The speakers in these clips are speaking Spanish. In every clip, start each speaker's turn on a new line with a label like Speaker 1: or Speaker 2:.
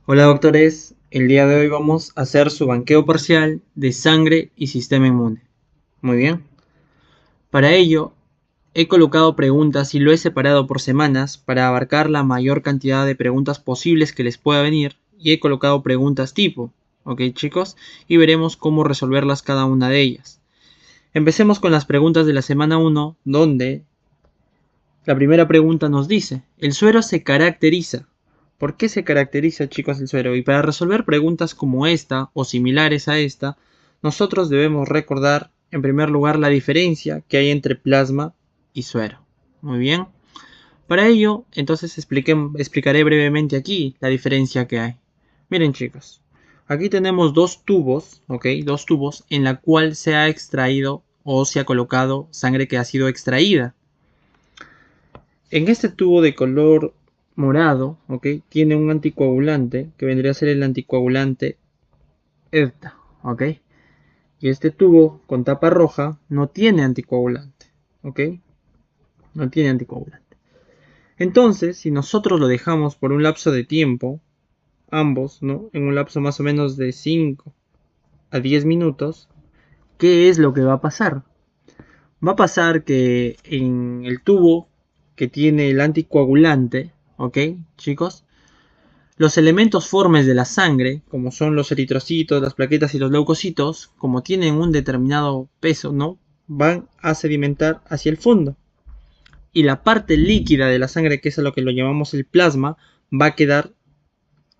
Speaker 1: Hola doctores, el día de hoy vamos a hacer su banqueo parcial de sangre y sistema inmune. Muy bien. Para ello, he colocado preguntas y lo he separado por semanas para abarcar la mayor cantidad de preguntas posibles que les pueda venir y he colocado preguntas tipo, ¿ok chicos? Y veremos cómo resolverlas cada una de ellas. Empecemos con las preguntas de la semana 1, donde la primera pregunta nos dice, ¿el suero se caracteriza? ¿Por qué se caracteriza, chicos, el suero? Y para resolver preguntas como esta o similares a esta, nosotros debemos recordar, en primer lugar, la diferencia que hay entre plasma y suero. Muy bien. Para ello, entonces explicaré brevemente aquí la diferencia que hay. Miren, chicos, aquí tenemos dos tubos, ¿ok? Dos tubos en la cual se ha extraído o se ha colocado sangre que ha sido extraída. En este tubo de color morado, ¿ok? Tiene un anticoagulante que vendría a ser el anticoagulante EDTA, ¿ok? Y este tubo con tapa roja no tiene anticoagulante, ¿ok? No tiene anticoagulante. Entonces, si nosotros lo dejamos por un lapso de tiempo, ambos, ¿no? En un lapso más o menos de 5 a 10 minutos, ¿qué es lo que va a pasar? Va a pasar que en el tubo que tiene el anticoagulante, ¿ok, chicos? Los elementos formes de la sangre, como son los eritrocitos, las plaquetas y los leucocitos, como tienen un determinado peso, ¿no? Van a sedimentar hacia el fondo. Y la parte líquida de la sangre, que es a lo que lo llamamos el plasma, va a quedar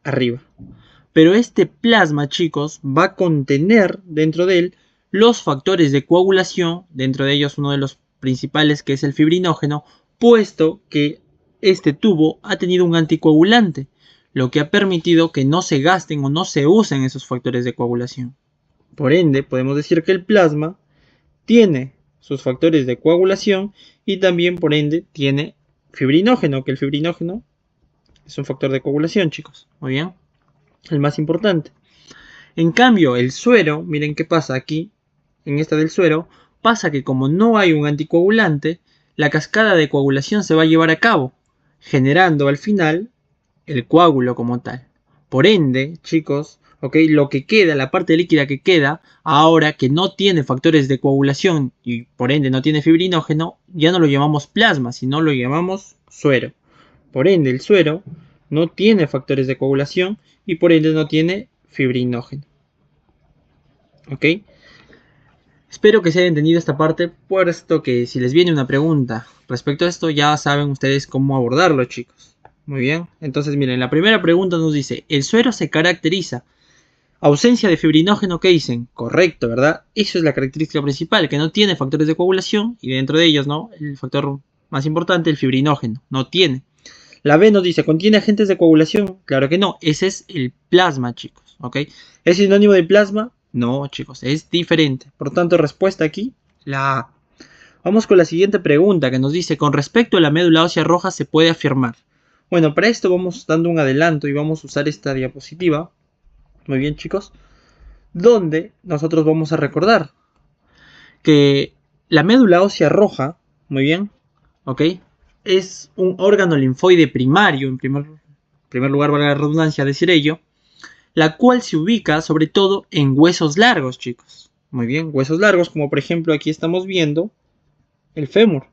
Speaker 1: arriba. Pero este plasma, chicos, va a contener dentro de él los factores de coagulación, dentro de ellos uno de los principales que es el fibrinógeno, puesto que este tubo ha tenido un anticoagulante, lo que ha permitido que no se gasten o no se usen esos factores de coagulación. Por ende, podemos decir que el plasma tiene sus factores de coagulación y también, por ende, tiene fibrinógeno, que el fibrinógeno es un factor de coagulación, chicos. Muy bien. El más importante. En cambio, el suero, miren qué pasa aquí, en esta del suero, pasa que como no hay un anticoagulante, la cascada de coagulación se va a llevar a cabo, generando al final el coágulo como tal. Por ende, chicos, ¿ok? Lo que queda, la parte líquida que queda, ahora que no tiene factores de coagulación y por ende no tiene fibrinógeno, ya no lo llamamos plasma, sino lo llamamos suero. Por ende, el suero no tiene factores de coagulación y por ende no tiene fibrinógeno. ¿Ok? Espero que se haya entendido esta parte, puesto que si les viene una pregunta respecto a esto, ya saben ustedes cómo abordarlo, chicos. Muy bien, entonces miren, la primera pregunta nos dice, ¿el suero se caracteriza? Ausencia de fibrinógeno, ¿qué dicen? Correcto, ¿verdad? Eso es la característica principal, que no tiene factores de coagulación, y dentro de ellos, ¿no? El factor más importante, el fibrinógeno, no tiene. La B nos dice, ¿contiene agentes de coagulación? Claro que no, ese es el plasma, chicos, ¿ok? ¿Es sinónimo de plasma? No, chicos, es diferente. Por tanto, respuesta aquí, la A. Vamos con la siguiente pregunta que nos dice, con respecto a la médula ósea roja, ¿se puede afirmar? Bueno, para esto vamos dando un adelanto y vamos a usar esta diapositiva. Muy bien, chicos. Donde nosotros vamos a recordar que la médula ósea roja, muy bien, ¿ok? Es un órgano linfoide primario, en primer lugar, valga la redundancia decir ello, la cual se ubica sobre todo en huesos largos, chicos. Muy bien, huesos largos, como por ejemplo aquí estamos viendo el fémur.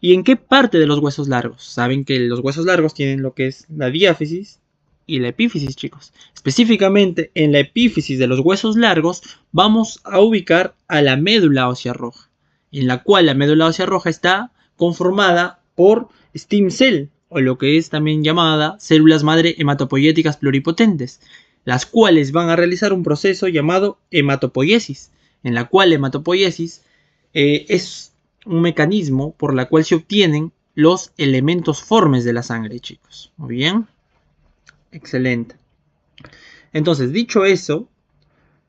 Speaker 1: ¿Y en qué parte de los huesos largos? Saben que los huesos largos tienen lo que es la diáfisis y la epífisis, chicos. Específicamente en la epífisis de los huesos largos vamos a ubicar a la médula ósea roja, en la cual la médula ósea roja está conformada por stem cell, o lo que es también llamada células madre hematopoyéticas pluripotentes, las cuales van a realizar un proceso llamado hematopoiesis, en la cual hematopoiesis es un mecanismo por la cual se obtienen los elementos formes de la sangre, chicos. Muy bien. Excelente. Entonces, dicho eso,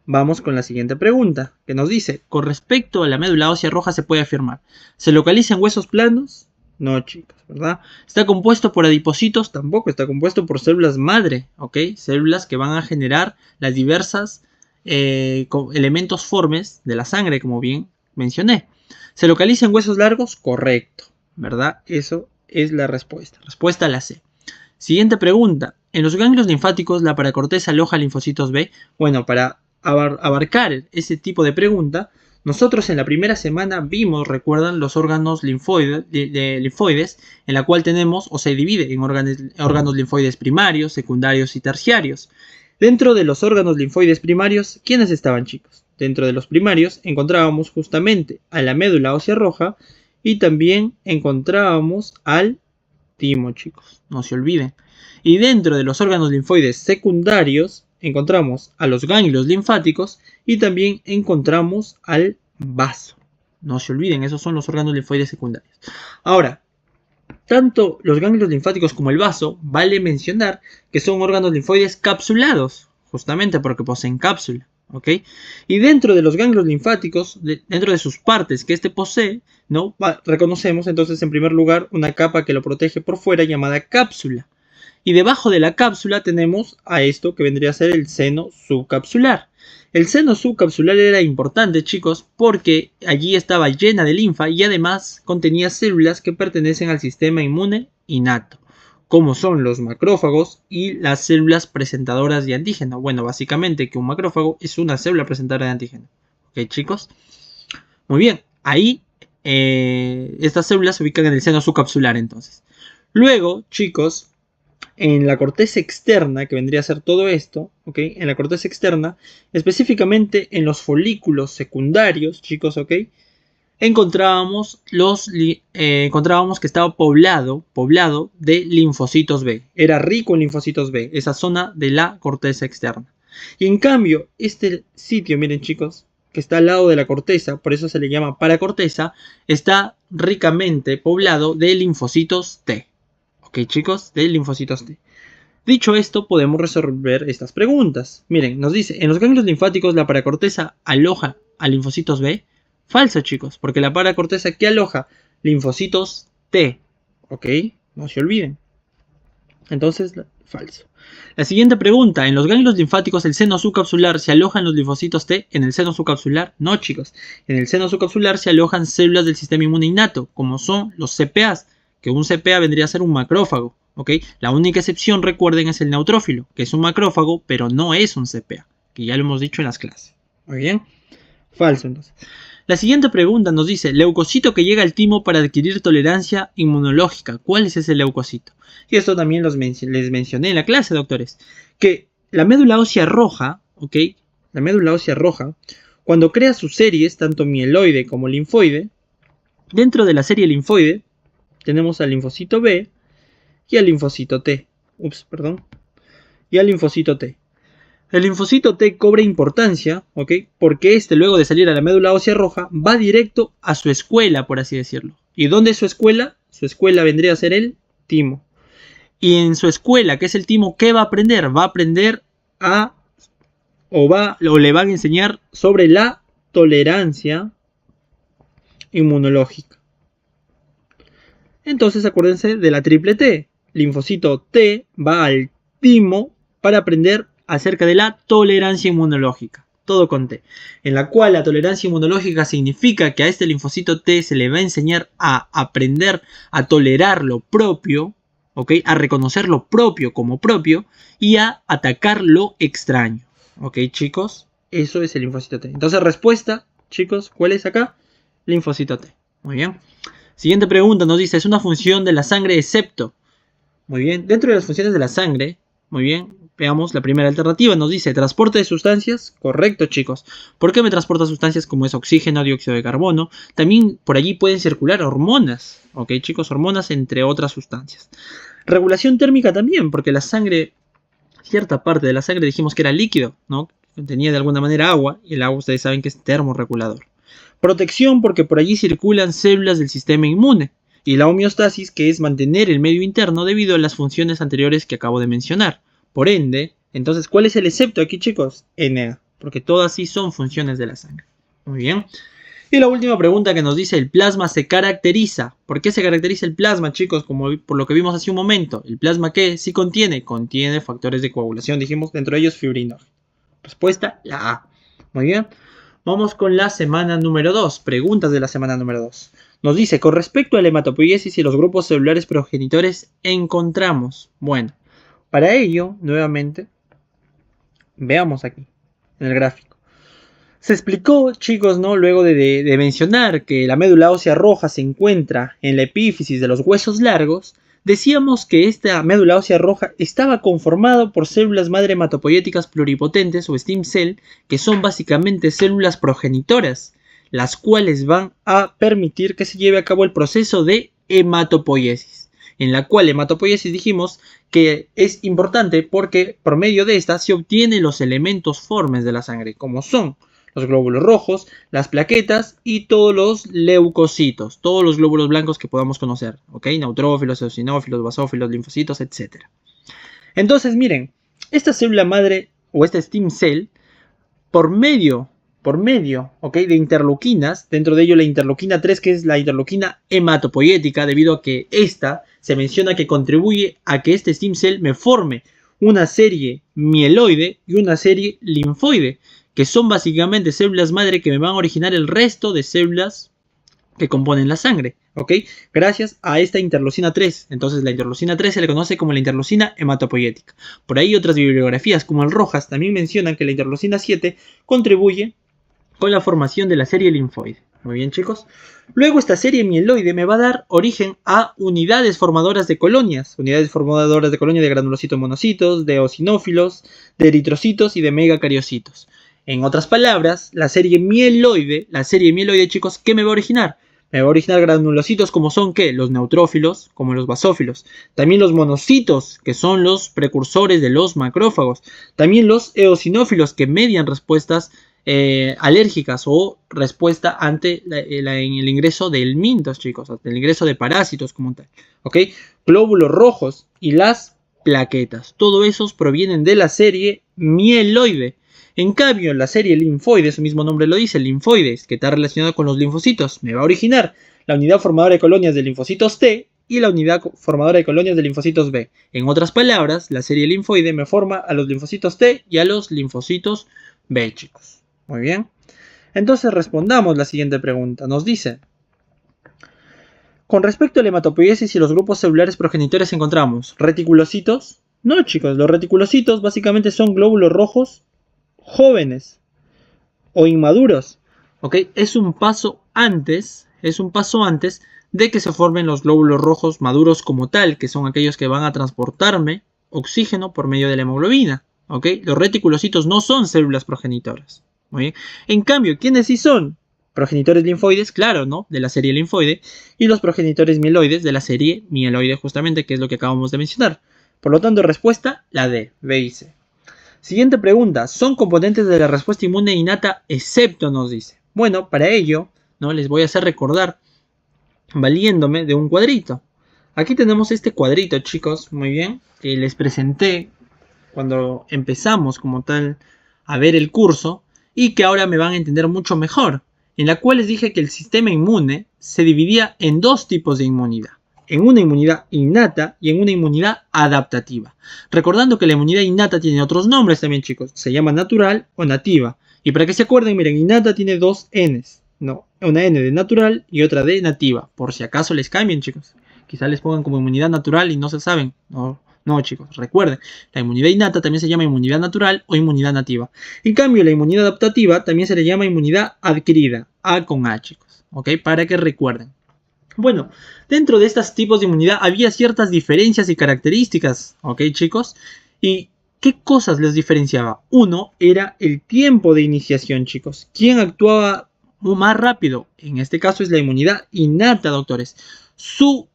Speaker 1: vamos con la siguiente pregunta, que nos dice, con respecto a la médula ósea roja se puede afirmar, ¿se localiza en huesos planos? No, chicos, ¿verdad? ¿Está compuesto por adipocitos? Tampoco, está compuesto por células madre, ¿ok? Células que van a generar las diversas elementos formes de la sangre, como bien mencioné. ¿Se localiza en huesos largos? Correcto, ¿verdad? Eso es la respuesta. Respuesta a la C. Siguiente pregunta. en los ganglios linfáticos la paracorteza aloja linfocitos B. Bueno, para abarcar ese tipo de pregunta, nosotros en la primera semana vimos, recuerdan, los órganos linfoides, en la cual tenemos o se divide en órganos linfoides primarios, secundarios y terciarios. Dentro de los órganos linfoides primarios, ¿quiénes estaban, chicos? Dentro de los primarios encontrábamos justamente a la médula ósea roja y también encontrábamos al timo, chicos, no se olviden. Y dentro de los órganos linfoides secundarios encontramos a los ganglios linfáticos y también encontramos al vaso. No se olviden, esos son los órganos linfoides secundarios. Ahora, tanto los ganglios linfáticos como el vaso, vale mencionar que son órganos linfoides capsulados, justamente porque poseen cápsula. ¿Ok? Y dentro de los ganglios linfáticos, dentro de sus partes que este posee, ¿no? Reconocemos entonces en primer lugar una capa que lo protege por fuera llamada cápsula. Y debajo de la cápsula tenemos a esto que vendría a ser el seno subcapsular. El seno subcapsular era importante, chicos, porque allí estaba llena de linfa y además contenía células que pertenecen al sistema inmune innato, como son los macrófagos y las células presentadoras de antígeno. Bueno, básicamente que un macrófago es una célula presentadora de antígeno. ¿Ok, chicos? Muy bien, ahí estas células se ubican en el seno subcapsular entonces. Luego, chicos, en la corteza externa, que vendría a ser todo esto, ¿ok? En la corteza externa, específicamente en los folículos secundarios, chicos, ¿ok? Encontrábamos que estaba poblado de linfocitos B. Era rico en linfocitos B, esa zona de la corteza externa. Y en cambio, este sitio, miren chicos, que está al lado de la corteza, por eso se le llama paracorteza, está ricamente poblado de linfocitos T. ¿Ok, chicos? De linfocitos T. Dicho esto, podemos resolver estas preguntas. Miren, nos dice, en los ganglios linfáticos la paracorteza aloja a linfocitos B. Falso, chicos, porque la paracorteza que aloja linfocitos T, ¿ok? No se olviden. Entonces, falso. La siguiente pregunta, ¿en los ganglios linfáticos el seno subcapsular se alojan los linfocitos T? ¿En el seno subcapsular? No, chicos. En el seno subcapsular se alojan células del sistema inmune innato, como son los CPAs, que un CPA vendría a ser un macrófago, ¿ok? La única excepción, recuerden, es el neutrófilo, que es un macrófago, pero no es un CPA, que ya lo hemos dicho en las clases. ¿Muy bien? Falso, entonces. La siguiente pregunta nos dice, leucocito que llega al timo para adquirir tolerancia inmunológica. ¿Cuál es ese leucocito? Y esto también les mencioné en la clase, doctores. Que la médula ósea roja, ¿ok? La médula ósea roja, cuando crea sus series, tanto mieloide como linfoide, dentro de la serie linfoide, tenemos al linfocito B y al linfocito T. Y al linfocito T. El linfocito T cobra importancia, ¿ok? Porque este, luego de salir a la médula ósea roja, va directo a su escuela, por así decirlo. ¿Y dónde es su escuela? Su escuela vendría a ser el timo. Y en su escuela, que es el timo, ¿qué va a aprender? Va a aprender o le van a enseñar sobre la tolerancia inmunológica. Entonces acuérdense de la triple T. Linfocito T va al timo para aprender acerca de la tolerancia inmunológica, todo con T, en la cual la tolerancia inmunológica significa que a este linfocito T se le va a enseñar a aprender a tolerar lo propio, ¿ok? A reconocer lo propio como propio y a atacar lo extraño, ¿ok, chicos? Eso es el linfocito T. Entonces, respuesta, chicos, ¿cuál es acá? Linfocito T. Muy bien. Siguiente pregunta nos dice, ¿es una función de la sangre excepto? Muy bien, dentro de las funciones de la sangre, muy bien, veamos la primera alternativa, nos dice transporte de sustancias, correcto chicos. ¿Por qué me transporta sustancias como es oxígeno, dióxido de carbono? También por allí pueden circular hormonas, ok chicos, hormonas entre otras sustancias. Regulación térmica también, porque la sangre, cierta parte de la sangre dijimos que era líquido, ¿no? Contenía de alguna manera agua, y el agua ustedes saben que es termorregulador. Protección, porque por allí circulan células del sistema inmune. Y la homeostasis, que es mantener el medio interno debido a las funciones anteriores que acabo de mencionar. Por ende, entonces, ¿cuál es el excepto aquí, chicos? Na, porque todas sí son funciones de la sangre. Muy bien. Y la última pregunta que nos dice, ¿el plasma se caracteriza? ¿Por qué se caracteriza el plasma, chicos? Como por lo que vimos hace un momento. ¿El plasma qué? Sí contiene factores de coagulación, dijimos, dentro de ellos fibrinógeno. Respuesta, la A. Muy bien. Vamos con la semana número 2. Preguntas de la semana número 2. Nos dice, con respecto a la hematopoiesis y los grupos celulares progenitores, encontramos, bueno, Para ello, nuevamente, veamos aquí, en el gráfico. Se explicó, chicos, ¿no? Luego de mencionar que la médula ósea roja se encuentra en la epífisis de los huesos largos, decíamos que esta médula ósea roja estaba conformada por células madre hematopoyéticas pluripotentes o stem cell, que son básicamente células progenitoras, las cuales van a permitir que se lleve a cabo el proceso de hematopoiesis, en la cual hematopoiesis dijimos que es importante porque por medio de esta se obtienen los elementos formes de la sangre, como son los glóbulos rojos, las plaquetas y todos los leucocitos, todos los glóbulos blancos que podamos conocer, ¿ok? Neutrófilos, eosinófilos, basófilos, linfocitos, etc. Entonces, miren, esta célula madre o esta stem cell, por medio, ¿ok? De interleuquinas, dentro de ello la interleuquina 3, que es la interleuquina hematopoyética, debido a que esta se menciona que contribuye a que este stem cell me forme una serie mieloide y una serie linfoide, que son básicamente células madre que me van a originar el resto de células que componen la sangre, ¿ok? Gracias a esta interleucina 3. Entonces la interleucina 3 se le conoce como la interleucina hematopoyética. Por ahí otras bibliografías como el Rojas también mencionan que la interleucina 7 contribuye con la formación de la serie linfoide. Muy bien, chicos. Luego esta serie mieloide me va a dar origen a unidades formadoras de colonias. Unidades formadoras de colonia de granulocitos monocitos, de eosinófilos, de eritrocitos y de megacariocitos. En otras palabras, la serie mieloide, chicos, ¿qué me va a originar? Me va a originar granulocitos como son, ¿qué? Los neutrófilos, como los basófilos. También los monocitos, que son los precursores de los macrófagos. También los eosinófilos, que median respuestas alérgicas o respuesta ante el ingreso del mintos, chicos, el ingreso de parásitos como tal, ¿ok? Glóbulos rojos y las plaquetas, todos esos provienen de la serie mieloide. En cambio, la serie linfoide, su mismo nombre lo dice, linfoides, que está relacionado con los linfocitos, me va a originar la unidad formadora de colonias de linfocitos T y la unidad formadora de colonias de linfocitos B. En otras palabras, la serie linfoide me forma a los linfocitos T y a los linfocitos B, chicos. Muy bien. Entonces respondamos la siguiente pregunta. Nos dice, con respecto a la hematopoiesis y los grupos celulares progenitores encontramos reticulocitos. No, chicos, los reticulocitos básicamente son glóbulos rojos jóvenes o inmaduros. ¿Ok? Es un paso antes de que se formen los glóbulos rojos maduros como tal, que son aquellos que van a transportarme oxígeno por medio de la hemoglobina. ¿Ok? Los reticulocitos no son células progenitoras. Muy bien. En cambio, ¿quiénes sí son? Progenitores linfoides, claro, ¿no? De la serie linfoide. Y los progenitores mieloides de la serie mieloide, justamente, que es lo que acabamos de mencionar. Por lo tanto, respuesta, la D, B y C. Siguiente pregunta. ¿Son componentes de la respuesta inmune innata excepto? Nos dice. Bueno, para ello, ¿no? Les voy a hacer recordar valiéndome de un cuadrito. Aquí tenemos este cuadrito, chicos, muy bien, que les presenté cuando empezamos como tal a ver el curso, y que ahora me van a entender mucho mejor, en la cual les dije que el sistema inmune se dividía en dos tipos de inmunidad, en una inmunidad innata y en una inmunidad adaptativa. Recordando que la inmunidad innata tiene otros nombres también, chicos, se llama natural o nativa, y para que se acuerden, miren, innata tiene dos N's, no, una N de natural y otra de nativa, por si acaso les cambien, chicos, quizá les pongan como inmunidad natural y no se saben, no, chicos, recuerden, la inmunidad innata también se llama inmunidad natural o inmunidad nativa. En cambio, la inmunidad adaptativa también se le llama inmunidad adquirida, A con A, chicos, ¿ok? Para que recuerden. Bueno, dentro de estos tipos de inmunidad había ciertas diferencias y características, ¿ok, chicos? ¿Y qué cosas les diferenciaba? Uno era el tiempo de iniciación, chicos. ¿Quién actuaba más rápido? En este caso es la inmunidad innata, doctores. Su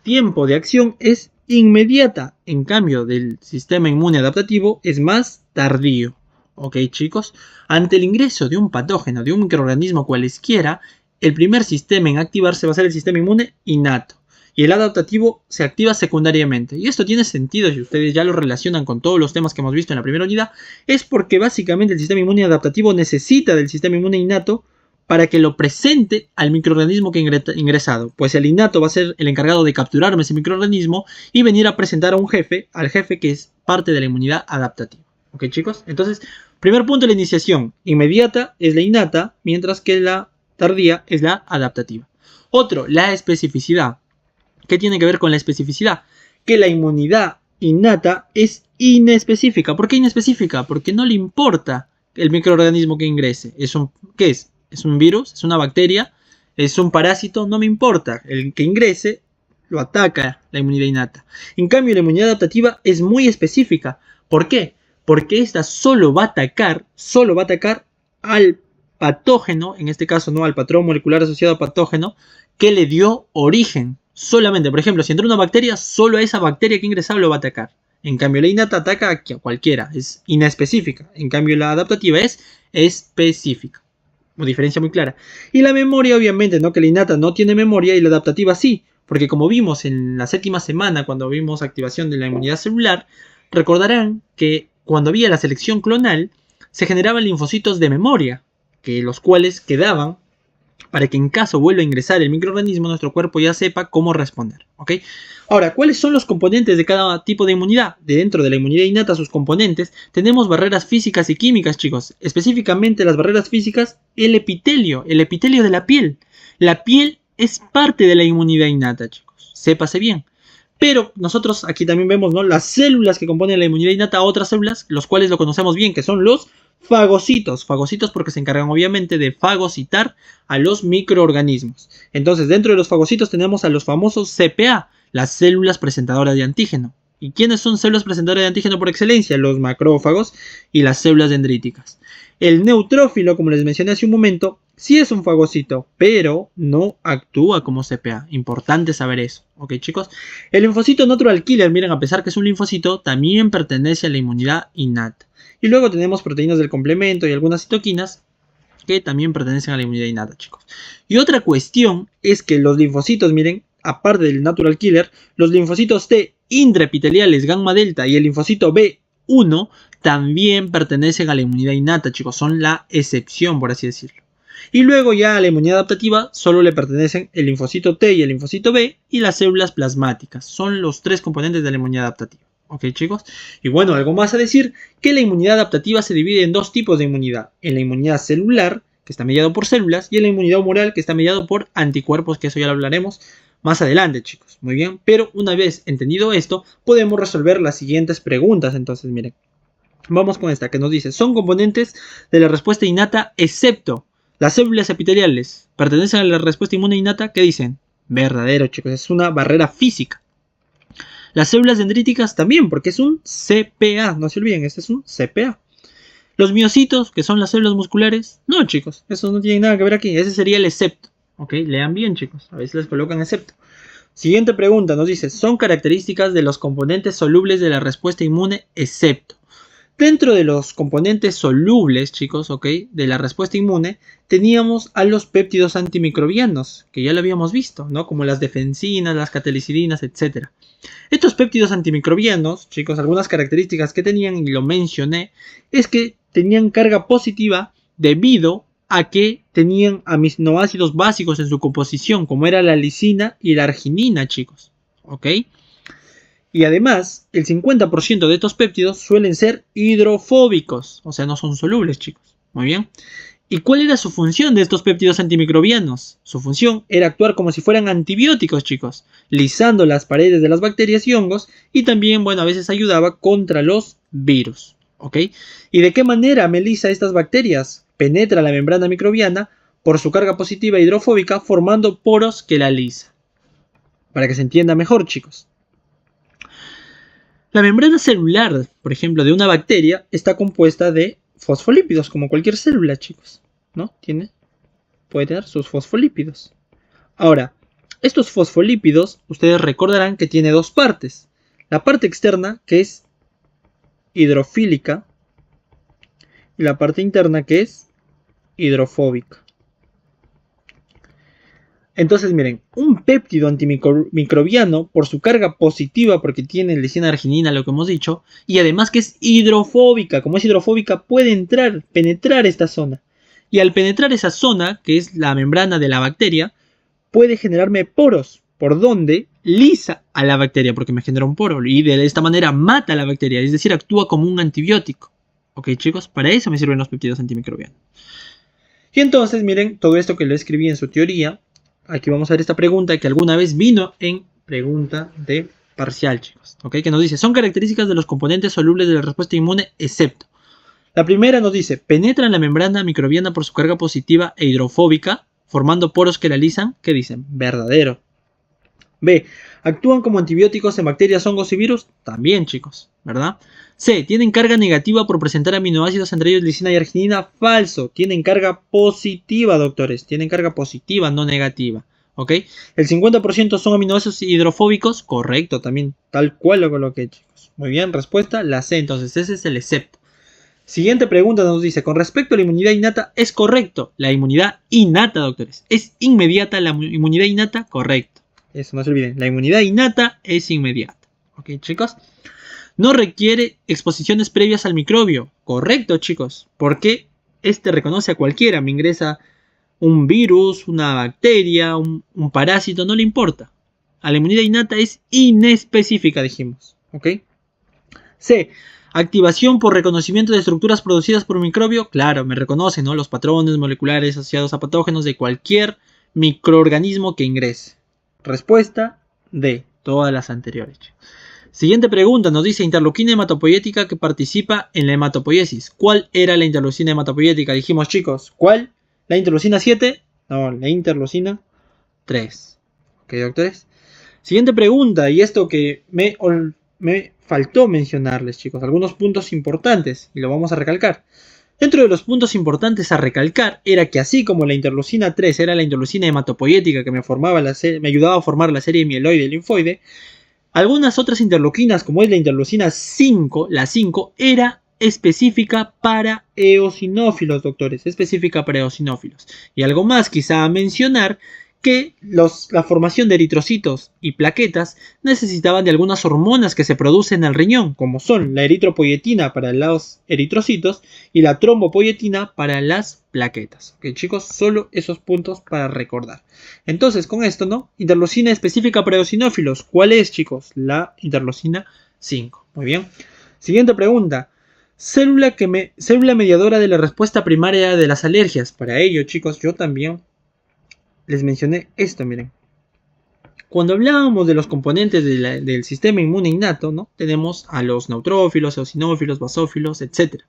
Speaker 1: tiempo de acción es inmediata, en cambio del sistema inmune adaptativo es más tardío. ¿Ok, chicos? Ante el ingreso de un patógeno, de un microorganismo cualesquiera, el primer sistema en activarse va a ser el sistema inmune innato y el adaptativo se activa secundariamente. Y esto tiene sentido si ustedes ya lo relacionan con todos los temas que hemos visto en la primera unidad, es porque básicamente el sistema inmune adaptativo necesita del sistema inmune innato para que lo presente al microorganismo que ha ingresado, pues el innato va a ser el encargado de capturarme ese microorganismo y venir a presentar a un jefe, al jefe que es parte de la inmunidad adaptativa. ¿Ok, chicos? Entonces, primer punto, la iniciación inmediata es la innata, mientras que la tardía es la adaptativa. Otro, la especificidad. ¿Qué tiene que ver con la especificidad? Que la inmunidad innata es inespecífica. ¿Por qué inespecífica? Porque no le importa el microorganismo que ingrese. ¿Qué es? ¿Es un virus? ¿Es una bacteria? ¿Es un parásito? No me importa. El que ingrese lo ataca la inmunidad innata. En cambio, la inmunidad adaptativa es muy específica. ¿Por qué? Porque esta solo va a atacar al patógeno, en este caso no al patrón molecular asociado a patógeno, que le dio origen. Solamente, por ejemplo, si entra una bacteria, solo a esa bacteria que ingresaba lo va a atacar. En cambio, la innata ataca a cualquiera, es inespecífica. En cambio, la adaptativa es específica. Una diferencia muy clara. Y la memoria, obviamente, ¿no? Que la innata no tiene memoria y la adaptativa sí. Porque como vimos en la 7ª semana, cuando vimos activación de la inmunidad celular, recordarán que cuando había la selección clonal, se generaban linfocitos de memoria, que los cuales quedaban para que en caso vuelva a ingresar el microorganismo, nuestro cuerpo ya sepa cómo responder. ¿Ok? Ahora, ¿cuáles son los componentes de cada tipo de inmunidad? Dentro de la inmunidad innata, sus componentes, tenemos barreras físicas y químicas, chicos. Específicamente las barreras físicas, el epitelio de la piel. La piel es parte de la inmunidad innata, chicos. Sépase bien. Pero nosotros aquí también vemos, ¿no?, las células que componen la inmunidad innata, otras células, los cuales lo conocemos bien, que son los fagocitos. Fagocitos porque se encargan obviamente de fagocitar a los microorganismos. Entonces, dentro de los fagocitos tenemos a los famosos CPA, las células presentadoras de antígeno. ¿Y quiénes son células presentadoras de antígeno por excelencia? Los macrófagos y las células dendríticas. El neutrófilo, como les mencioné hace un momento, sí es un fagocito, pero no actúa como CPA. Importante saber eso, ¿ok, chicos? El linfocito natural killer, miren, a pesar que es un linfocito, también pertenece a la inmunidad innata. Y luego tenemos proteínas del complemento y algunas citoquinas que también pertenecen a la inmunidad innata, chicos. Y otra cuestión es que los linfocitos, miren, aparte del natural killer, los linfocitos T intraepiteliales gamma delta y el linfocito B1 también pertenecen a la inmunidad innata, chicos. Son la excepción, por así decirlo. Y luego ya a la inmunidad adaptativa solo le pertenecen el linfocito T y el linfocito B y las células plasmáticas. Son los 3 componentes de la inmunidad adaptativa. ¿Ok, chicos? Y bueno, algo más a decir, que la inmunidad adaptativa se divide en 2 tipos de inmunidad. En la inmunidad celular, que está mediado por células, y en la inmunidad humoral, que está mediado por anticuerpos, que eso ya lo hablaremos más adelante, chicos. Muy bien, pero una vez entendido esto, podemos resolver las siguientes preguntas. Entonces, miren, vamos con esta que nos dice, son componentes de la respuesta innata excepto las células epiteliales. ¿Pertenecen a la respuesta inmune innata? ¿Qué dicen? Verdadero, chicos, es una barrera física. Las células dendríticas también, porque es un CPA, no se olviden, este es un CPA. Los miocitos, que son las células musculares, no, chicos, eso no tiene nada que ver aquí, ese sería el excepto. Ok, lean bien, chicos, a veces les colocan excepto. Siguiente pregunta, nos dice, son características de los componentes solubles de la respuesta inmune excepto. Dentro de los componentes solubles, chicos, ok, de la respuesta inmune, teníamos a los péptidos antimicrobianos, que ya lo habíamos visto, ¿no? Como las defensinas, las catalicidinas, etc. Estos péptidos antimicrobianos, chicos, algunas características que tenían, y lo mencioné, es que tenían carga positiva debido a que tenían aminoácidos básicos en su composición, como era la lisina y la arginina, chicos, ¿ok? Y además, el 50% de estos péptidos suelen ser hidrofóbicos, o sea, no son solubles, chicos. Muy bien. ¿Y cuál era su función de estos péptidos antimicrobianos? Su función era actuar como si fueran antibióticos, chicos, lisando las paredes de las bacterias y hongos, y también, bueno, a veces ayudaba contra los virus, ¿ok? ¿Y de qué manera melisa estas bacterias? Penetra la membrana microbiana por su carga positiva hidrofóbica, formando poros que la lisa. Para que se entienda mejor, chicos. La membrana celular, por ejemplo, de una bacteria está compuesta de fosfolípidos, como cualquier célula, chicos, ¿no? Puede tener sus fosfolípidos. Ahora, estos fosfolípidos, ustedes recordarán que tiene 2 partes. La parte externa, que es hidrofílica, y la parte interna, que es hidrofóbica. Entonces, miren, un péptido antimicrobiano, por su carga positiva, porque tiene lisina arginina, lo que hemos dicho, y además que es hidrofóbica, como es hidrofóbica, puede penetrar esta zona. Y al penetrar esa zona, que es la membrana de la bacteria, puede generarme poros, por donde lisa a la bacteria, porque me genera un poro, y de esta manera mata a la bacteria, es decir, actúa como un antibiótico. Ok, chicos, para eso me sirven los péptidos antimicrobianos. Y entonces, miren, todo esto que lo escribí en su teoría. Aquí vamos a ver esta pregunta que alguna vez vino en pregunta de parcial, chicos, ¿ok? Que nos dice, son características de los componentes solubles de la respuesta inmune, excepto. La primera nos dice, penetra en la membrana microbiana por su carga positiva e hidrofóbica, formando poros que la lisan. ¿Qué dicen? Verdadero. B. Actúan como antibióticos en bacterias, hongos y virus. También, chicos, ¿verdad? C. Tienen carga negativa por presentar aminoácidos, entre ellos lisina y arginina. Falso. Tienen carga positiva, doctores. Tienen carga positiva, no negativa. ¿Ok? El 50% son aminoácidos hidrofóbicos. Correcto, también. Tal cual lo coloqué, chicos. Muy bien, respuesta la C. Entonces, ese es el excepto. Siguiente pregunta nos dice, con respecto a la inmunidad innata, ¿es correcto? La inmunidad innata, doctores. ¿Es inmediata la inmunidad innata? Correcto. Eso no se olviden. La inmunidad innata es inmediata. ¿Ok, chicos? No requiere exposiciones previas al microbio. Correcto, chicos. Porque este reconoce a cualquiera. Me ingresa un virus, una bacteria, un parásito, no le importa. A la inmunidad innata es inespecífica, dijimos. ¿Ok? C. Activación por reconocimiento de estructuras producidas por un microbio. Claro, me reconocen, ¿no? Los patrones moleculares asociados a patógenos de cualquier microorganismo que ingrese. Respuesta D. Todas las anteriores. Siguiente pregunta. Nos dice interleuquina hematopoietica que participa en la hematopoiesis. ¿Cuál era la interleucina hematopoietica? Dijimos, chicos. ¿Cuál? ¿La interleucina 7? No, la interleucina 3. ¿Ok, doctores? Siguiente pregunta. Y esto que me faltó mencionarles, chicos, algunos puntos importantes y lo vamos a recalcar. Dentro de los puntos importantes a recalcar era que así como la interleucina 3 era la interleucina hematopoietica que me ayudaba a formar la serie mieloide y linfoide, algunas otras interleuquinas como es la interleucina 5, la 5 era específica para eosinófilos, doctores, específica para eosinófilos. Y algo más quizá a mencionar, que la formación de eritrocitos y plaquetas necesitaban de algunas hormonas que se producen en el riñón, como son la eritropoyetina para los eritrocitos y la trombopoyetina para las plaquetas. Ok, chicos, solo esos puntos para recordar. Entonces, con esto, ¿no? Interleucina específica para eosinófilos. ¿Cuál es, chicos? La interleucina 5. Muy bien. Siguiente pregunta. Célula mediadora de la respuesta primaria de las alergias. Para ello, chicos, yo también les mencioné esto, miren. Cuando hablábamos de los componentes del sistema inmune innato, ¿no? Tenemos a los neutrófilos, eosinófilos, basófilos, etc.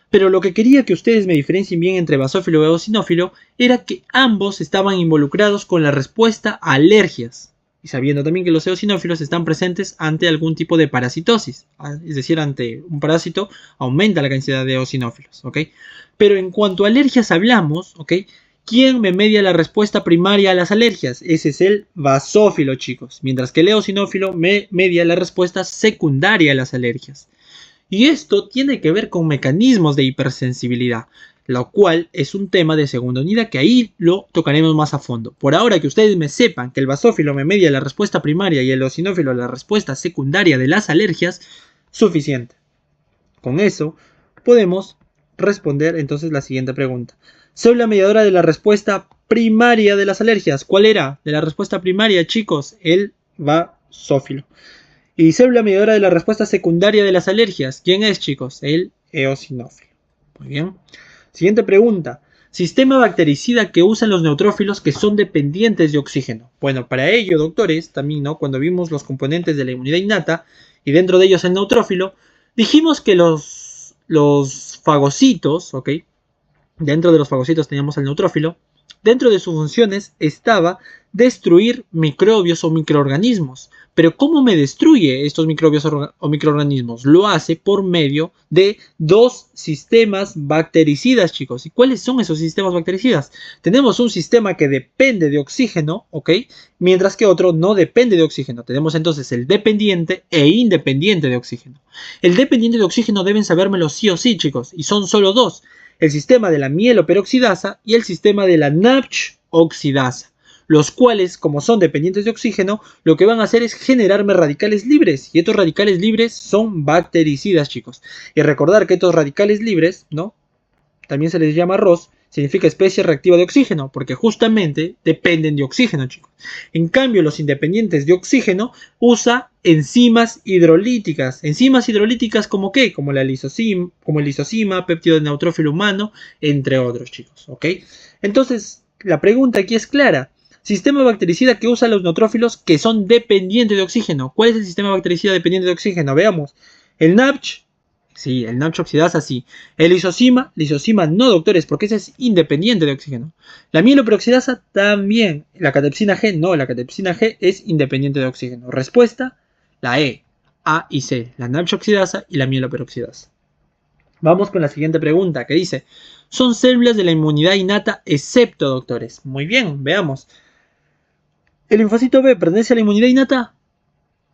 Speaker 1: Pero lo que quería que ustedes me diferencien bien entre basófilo y eosinófilo era que ambos estaban involucrados con la respuesta a alergias. Y sabiendo también que los eosinófilos están presentes ante algún tipo de parasitosis. Es decir, ante un parásito aumenta la cantidad de eosinófilos, ¿ok? Pero en cuanto a alergias hablamos, ¿ok? ¿Quién me media la respuesta primaria a las alergias? Ese es el basófilo, chicos. Mientras que el eosinófilo me media la respuesta secundaria a las alergias. Y esto tiene que ver con mecanismos de hipersensibilidad, lo cual es un tema de segunda unidad que ahí lo tocaremos más a fondo. Por ahora que ustedes me sepan que el basófilo me media la respuesta primaria y el eosinófilo la respuesta secundaria de las alergias, suficiente. Con eso podemos responder entonces la siguiente pregunta. Célula mediadora de la respuesta primaria de las alergias. ¿Cuál era? De la respuesta primaria, chicos, el basófilo. Y célula mediadora de la respuesta secundaria de las alergias. ¿Quién es, chicos? El eosinófilo. Muy bien. Siguiente pregunta. Sistema bactericida que usan los neutrófilos que son dependientes de oxígeno. Bueno, para ello, doctores, también, ¿no? Cuando vimos los componentes de la inmunidad innata y dentro de ellos el neutrófilo, dijimos que los fagocitos, ¿ok? Dentro de los fagocitos teníamos al neutrófilo. Dentro de sus funciones estaba destruir microbios o microorganismos. Pero ¿cómo me destruye estos microbios o microorganismos? Lo hace por medio de dos sistemas bactericidas, chicos. ¿Y cuáles son esos sistemas bactericidas? Tenemos un sistema que depende de oxígeno, ¿ok? Mientras que otro no depende de oxígeno. Tenemos entonces el dependiente e independiente de oxígeno. El dependiente de oxígeno deben sabérmelo sí o sí, chicos. Y son solo dos. El sistema de la mieloperoxidasa y el sistema de la NADH oxidasa, los cuales, como son dependientes de oxígeno, lo que van a hacer es generarme radicales libres, y estos radicales libres son bactericidas, chicos. Y recordar que estos radicales libres, ¿no? También se les llama ROS, significa especie reactiva de oxígeno, porque justamente dependen de oxígeno, chicos. En cambio, los independientes de oxígeno usa enzimas hidrolíticas. Enzimas hidrolíticas como ¿qué? Como el lisozima, péptido de neutrófilo humano, entre otros, chicos. ¿Ok? Entonces, la pregunta aquí es clara. Sistema bactericida que usa los neutrófilos que son dependientes de oxígeno. ¿Cuál es el sistema bactericida dependiente de oxígeno? Veamos. El NAPCH. Sí, el NAPCH oxidasa sí. El lisozima no, doctores, porque ese es independiente de oxígeno. La mieloperoxidasa también. La catepsina G no, la catepsina G es independiente de oxígeno. Respuesta, la E, A y C. La NAPCH oxidasa y la mieloperoxidasa. Vamos con la siguiente pregunta que dice, son células de la inmunidad innata excepto, doctores. Muy bien, veamos. ¿El linfocito B pertenece a la inmunidad innata?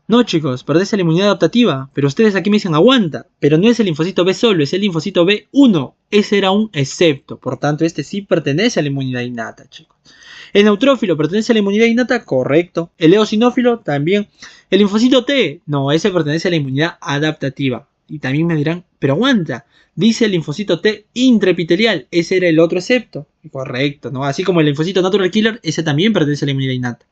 Speaker 1: No, chicos, pertenece a la inmunidad adaptativa. Pero ustedes aquí me dicen aguanta. Pero no es el linfocito B solo, es el linfocito B1. Ese era un excepto. Por tanto, este sí pertenece a la inmunidad innata, chicos. ¿El neutrófilo pertenece a la inmunidad innata? Correcto. ¿El eosinófilo? También. ¿El linfocito T? No, ese pertenece a la inmunidad adaptativa. Y también me dirán, pero aguanta. Dice el linfocito T intraepitelial. Ese era el otro excepto. Correcto, ¿no? Así como el linfocito natural killer, ese también pertenece a la inmunidad innata.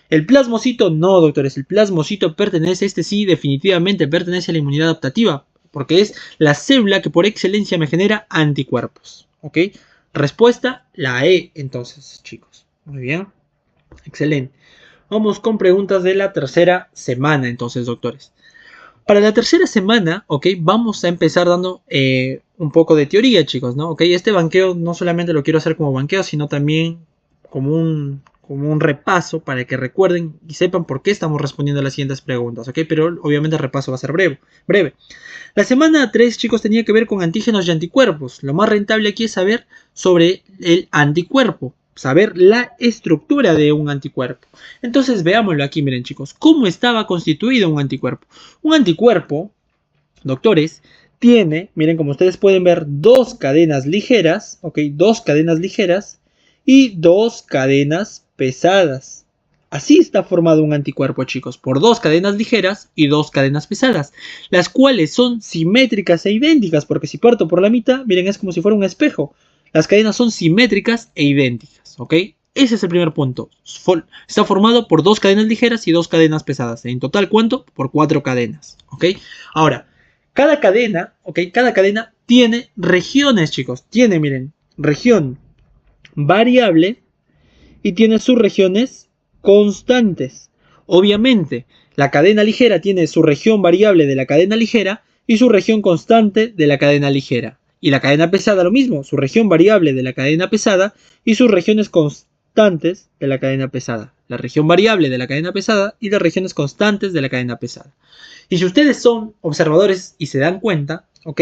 Speaker 1: El plasmocito, no, doctores, el plasmocito pertenece, este sí, definitivamente pertenece a la inmunidad adaptativa, porque es la célula que por excelencia me genera anticuerpos, ¿ok? Respuesta, la E, entonces, chicos. Muy bien, excelente. Vamos con preguntas de la tercera semana, entonces, doctores. Para la tercera semana, ¿ok? Vamos a empezar dando un poco de teoría, chicos, ¿no? ¿Ok? Este banqueo no solamente lo quiero hacer como banqueo, sino también como un repaso para que recuerden y sepan por qué estamos respondiendo a las siguientes preguntas, ¿ok? Pero obviamente el repaso va a ser breve. La semana 3, chicos, tenía que ver con antígenos y anticuerpos. Lo más rentable aquí es saber sobre el anticuerpo, saber la estructura de un anticuerpo. Entonces veámoslo aquí, miren, chicos, ¿cómo estaba constituido un anticuerpo? Un anticuerpo, doctores, tiene, miren, como ustedes pueden ver, dos cadenas ligeras, ¿ok? Dos cadenas ligeras y dos cadenas pesadas. Así está formado un anticuerpo, chicos, por dos cadenas ligeras y dos cadenas pesadas, las cuales son simétricas e idénticas, porque si parto por la mitad, miren, es como si fuera un espejo. Las cadenas son simétricas e idénticas, ¿ok? Ese es el primer punto. Está formado por dos cadenas ligeras y dos cadenas pesadas. En total, ¿cuánto? Por 4 cadenas, ¿ok? Ahora, cada cadena, ¿ok? Cada cadena tiene regiones, chicos. Tiene, miren, región variable y tiene sus regiones constantes. Obviamente, la cadena ligera tiene su región variable de la cadena ligera y su región constante de la cadena ligera. Y la cadena pesada lo mismo, su región variable de la cadena pesada y sus regiones constantes de la cadena pesada. La región variable de la cadena pesada y las regiones constantes de la cadena pesada. Y si ustedes son observadores y se dan cuenta, ¿ok?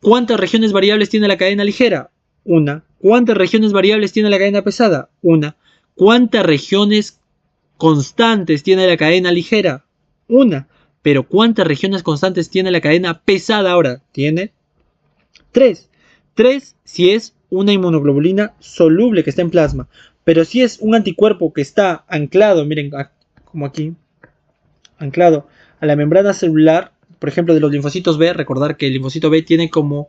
Speaker 1: ¿Cuántas regiones variables tiene la cadena ligera? Una. ¿Cuántas regiones variables tiene la cadena pesada? Una. ¿Cuántas regiones constantes tiene la cadena ligera? Una. Pero ¿cuántas regiones constantes tiene la cadena pesada ahora? Tiene 3. 3 si es una inmunoglobulina soluble que está en plasma. Pero si es un anticuerpo que está anclado, miren, como aquí, anclado a la membrana celular, por ejemplo, de los linfocitos B, recordar que el linfocito B tiene como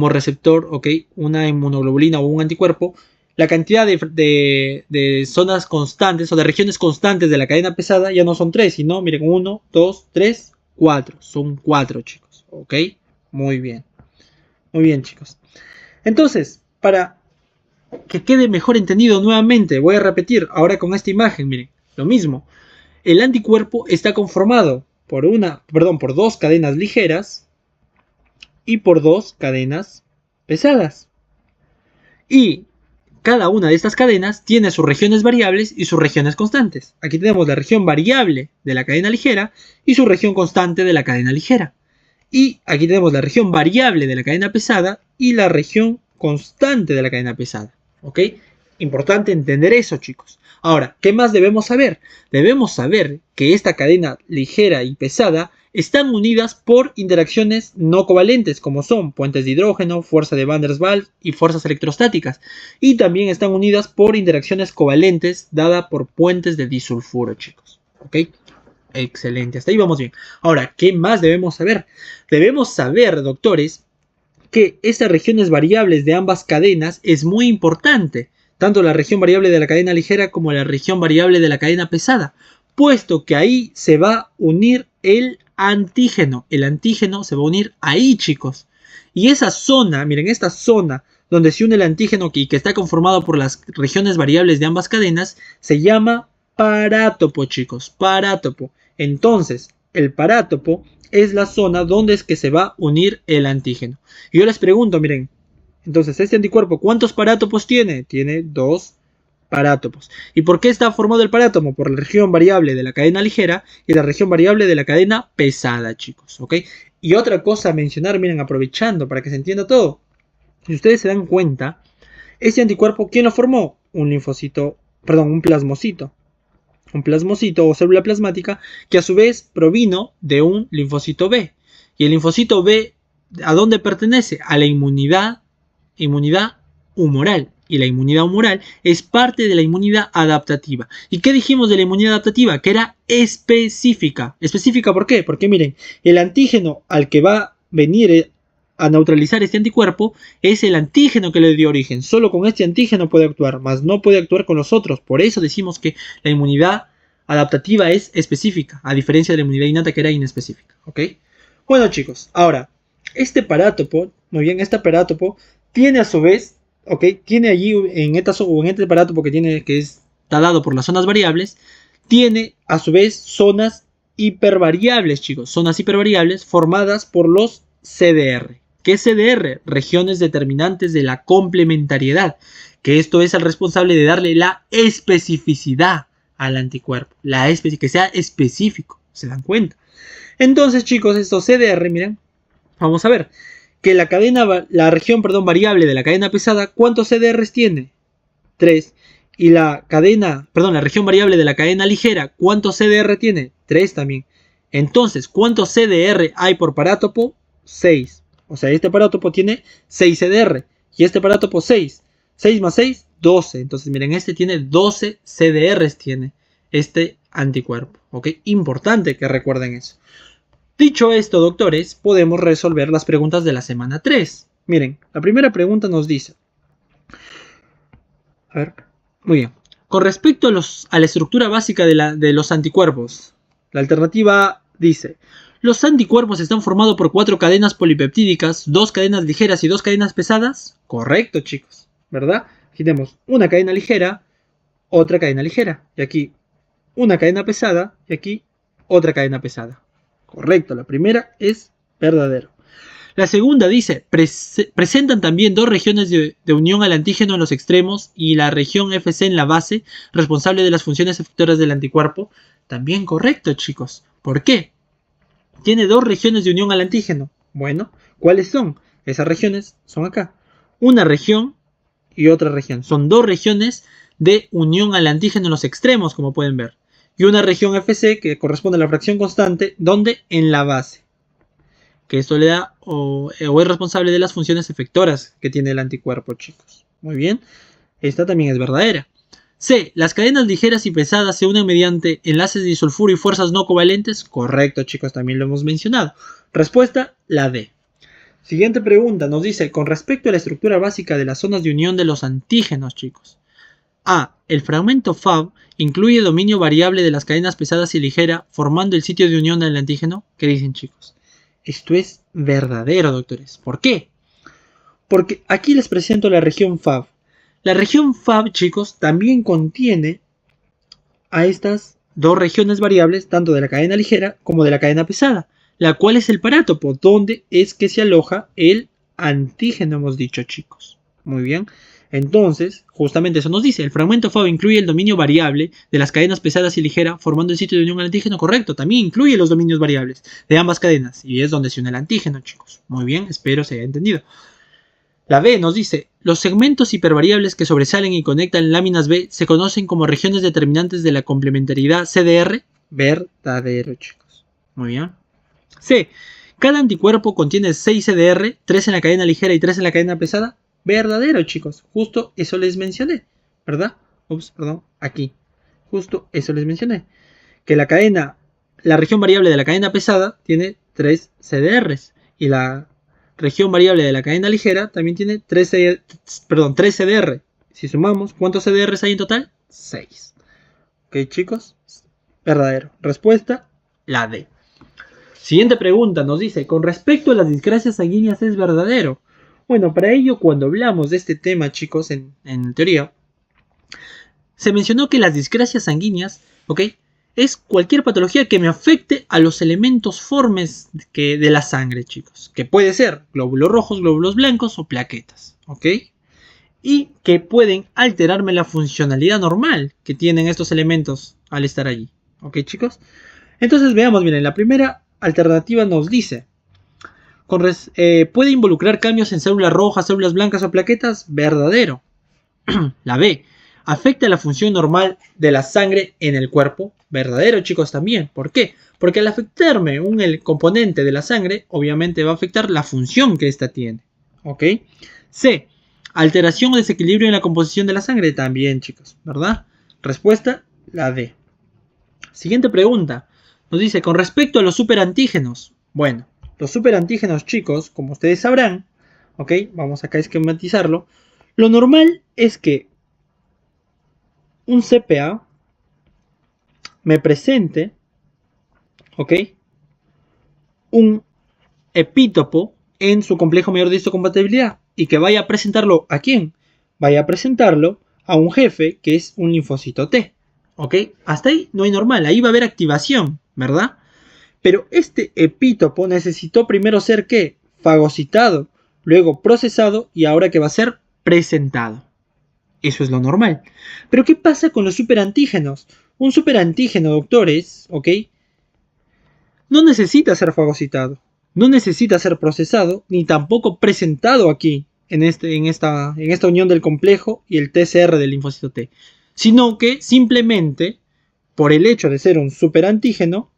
Speaker 1: receptor, ¿ok? Una inmunoglobulina o un anticuerpo, la cantidad de zonas constantes o de regiones constantes de la cadena pesada ya no son 3, sino, miren, 1, 2, 3, 4. Son 4, chicos, ¿ok? Muy bien. Muy bien, chicos. Entonces, para que quede mejor entendido nuevamente, voy a repetir ahora con esta imagen, miren, lo mismo. El anticuerpo está conformado por dos cadenas ligeras y por dos cadenas pesadas. Y cada una de estas cadenas tiene sus regiones variables y sus regiones constantes. Aquí tenemos la región variable de la cadena ligera y su región constante de la cadena ligera. Y aquí tenemos la región variable de la cadena pesada y la región constante de la cadena pesada. ¿Ok? Importante entender eso, chicos. Ahora, ¿qué más debemos saber? Debemos saber que esta cadena ligera y pesada están unidas por interacciones no covalentes, como son puentes de hidrógeno, fuerza de Van der Waals y fuerzas electrostáticas. Y también están unidas por interacciones covalentes dadas por puentes de disulfuro, chicos. ¿Ok? Excelente, hasta ahí vamos bien. Ahora, ¿qué más debemos saber? Debemos saber, doctores, que estas regiones variables de ambas cadenas es muy importante, tanto la región variable de la cadena ligera como la región variable de la cadena pesada, puesto que ahí se va a unir el antígeno. El antígeno se va a unir ahí, chicos. Y esa zona, miren, esta zona donde se une el antígeno y que está conformado por las regiones variables de ambas cadenas, se llama parátopo, chicos, parátopo. Entonces, el parátopo es la zona donde es que se va a unir el antígeno. Y yo les pregunto, miren, entonces este anticuerpo, ¿cuántos parátopos tiene? Tiene 2 parátopos. ¿Y por qué está formado el parátopo? Por la región variable de la cadena ligera y la región variable de la cadena pesada, chicos, ¿ok? Y otra cosa a mencionar, miren, aprovechando para que se entienda todo. Si ustedes se dan cuenta, este anticuerpo, ¿quién lo formó? Un linfocito, perdón, un plasmocito. Un plasmocito o célula plasmática que a su vez provino de un linfocito B. Y el linfocito B, ¿a dónde pertenece? A la inmunidad humoral. Y la inmunidad humoral es parte de la inmunidad adaptativa. ¿Y qué dijimos de la inmunidad adaptativa? Que era específica. ¿Específica por qué? Porque miren, el antígeno al que va a venir a neutralizar este anticuerpo es el antígeno que le dio origen. Solo con este antígeno puede actuar, más no puede actuar con los otros. Por eso decimos que la inmunidad adaptativa es específica, a diferencia de la inmunidad innata que era inespecífica. ¿Ok? Bueno, chicos, ahora, este parátopo, muy bien, este parátopo tiene a su vez, ¿ok? Tiene allí en este parátopo que está dado por las zonas variables, tiene a su vez zonas hipervariables, chicos, zonas hipervariables formadas por los CDR. ¿Qué es CDR? Regiones determinantes de la complementariedad, que esto es el responsable de darle la especificidad al anticuerpo, que sea específico, ¿se dan cuenta? Entonces, chicos, estos CDR, miren, vamos a ver, que la región variable de la cadena pesada, ¿cuántos CDRs tiene? 3. Y la región variable de la cadena ligera, ¿cuántos CDR tiene? 3 también. Entonces, ¿cuántos CDR hay por parátopo? 6. O sea, este parátopo tiene 6 CDR. Y este parátopo 6. 6 más 6, 12. Entonces, miren, este tiene 12 CDRs, tiene este anticuerpo. ¿Ok? Importante que recuerden eso. Dicho esto, doctores, podemos resolver las preguntas de la semana 3. Miren, la primera pregunta nos dice... A ver, muy bien. Con respecto a la estructura básica de los anticuerpos, la alternativa A dice... ¿Los anticuerpos están formados por 4 cadenas polipeptídicas, 2 cadenas ligeras y 2 cadenas pesadas? Correcto, chicos, ¿verdad? Aquí tenemos una cadena ligera, otra cadena ligera. Y aquí una cadena pesada y aquí otra cadena pesada. Correcto, la primera es verdadero. La segunda dice, presentan también 2 regiones de unión al antígeno en los extremos y la región FC en la base, responsable de las funciones efectoras del anticuerpo. También correcto, chicos. ¿Por qué? Tiene 2 regiones de unión al antígeno. Bueno, ¿cuáles son? Esas regiones son acá. Una región y otra región. Son 2 regiones de unión al antígeno en los extremos, como pueden ver. Y una región FC que corresponde a la fracción constante, donde en la base. Que esto le da o es responsable de las funciones efectoras que tiene el anticuerpo, chicos. Muy bien. Esta también es verdadera. C. Las cadenas ligeras y pesadas se unen mediante enlaces de disulfuro y fuerzas no covalentes. Correcto, chicos, también lo hemos mencionado. Respuesta, la D. Siguiente pregunta nos dice, con respecto a la estructura básica de las zonas de unión de los antígenos, chicos. A. El fragmento Fab incluye dominio variable de las cadenas pesadas y ligera, formando el sitio de unión del antígeno. ¿Qué dicen, chicos? Esto es verdadero, doctores. ¿Por qué? Porque aquí les presento la región Fab. La región Fab, chicos, también contiene a estas 2 regiones variables, tanto de la cadena ligera como de la cadena pesada, la cual es el parátopo, donde es que se aloja el antígeno, hemos dicho, chicos. Muy bien. Entonces, justamente eso nos dice, el fragmento Fab incluye el dominio variable de las cadenas pesadas y ligera, formando el sitio de unión al antígeno. Correcto, también incluye los dominios variables de ambas cadenas, y es donde se une el antígeno, chicos. Muy bien, espero se haya entendido. La B nos dice, los segmentos hipervariables que sobresalen y conectan láminas B se conocen como regiones determinantes de la complementariedad CDR. Verdadero, chicos. Muy bien. C. Cada anticuerpo contiene 6 CDR, 3 en la cadena ligera y 3 en la cadena pesada. Verdadero, chicos. Justo eso les mencioné, ¿verdad? Ups, perdón, aquí. Justo eso les mencioné. Que la región variable de la cadena pesada tiene 3 CDRs y la región variable de la cadena ligera también tiene 3 CDR. Si sumamos, ¿cuántos CDRs hay en total? 6. ¿Ok, chicos? Verdadero. Respuesta, la D. Siguiente pregunta nos dice, con respecto a las discrasias sanguíneas, ¿es verdadero? Bueno, para ello, cuando hablamos de este tema, chicos, en teoría, se mencionó que las discrasias sanguíneas, ¿ok? Es cualquier patología que me afecte a los elementos formes de la sangre, chicos. Que puede ser glóbulos rojos, glóbulos blancos o plaquetas, ¿ok? Y que pueden alterarme la funcionalidad normal que tienen estos elementos al estar allí, ¿ok, chicos? Entonces veamos, miren, la primera alternativa nos dice, ¿puede involucrar cambios en células rojas, células blancas o plaquetas? Verdadero. La B, ¿afecta la función normal de la sangre en el cuerpo? Verdadero, chicos, también. ¿Por qué? Porque al afectarme el componente de la sangre, obviamente va a afectar la función que ésta tiene. ¿Ok? C, alteración o desequilibrio en la composición de la sangre, también, chicos, ¿verdad? Respuesta, la D. Siguiente pregunta. Nos dice, con respecto a los superantígenos. Bueno, los superantígenos, chicos, como ustedes sabrán, ¿ok? Vamos acá a esquematizarlo. Lo normal es que un CPA me presente, ¿ok? Un epítopo en su complejo mayor de histocompatibilidad y que vaya a presentarlo ¿a quién? Vaya a presentarlo a un jefe que es un linfocito T, ¿ok? Hasta ahí no hay normal, ahí va a haber activación, ¿verdad? Pero este epítopo necesitó primero ser ¿qué? Fagocitado, luego procesado y ahora que va a ser presentado. Eso es lo normal. Pero ¿qué pasa con los superantígenos? Un superantígeno, doctores, ¿ok? No necesita ser fagocitado, no necesita ser procesado, ni tampoco presentado aquí, en esta unión del complejo y el TCR del linfocito T, sino que simplemente, por el hecho de ser un superantígeno,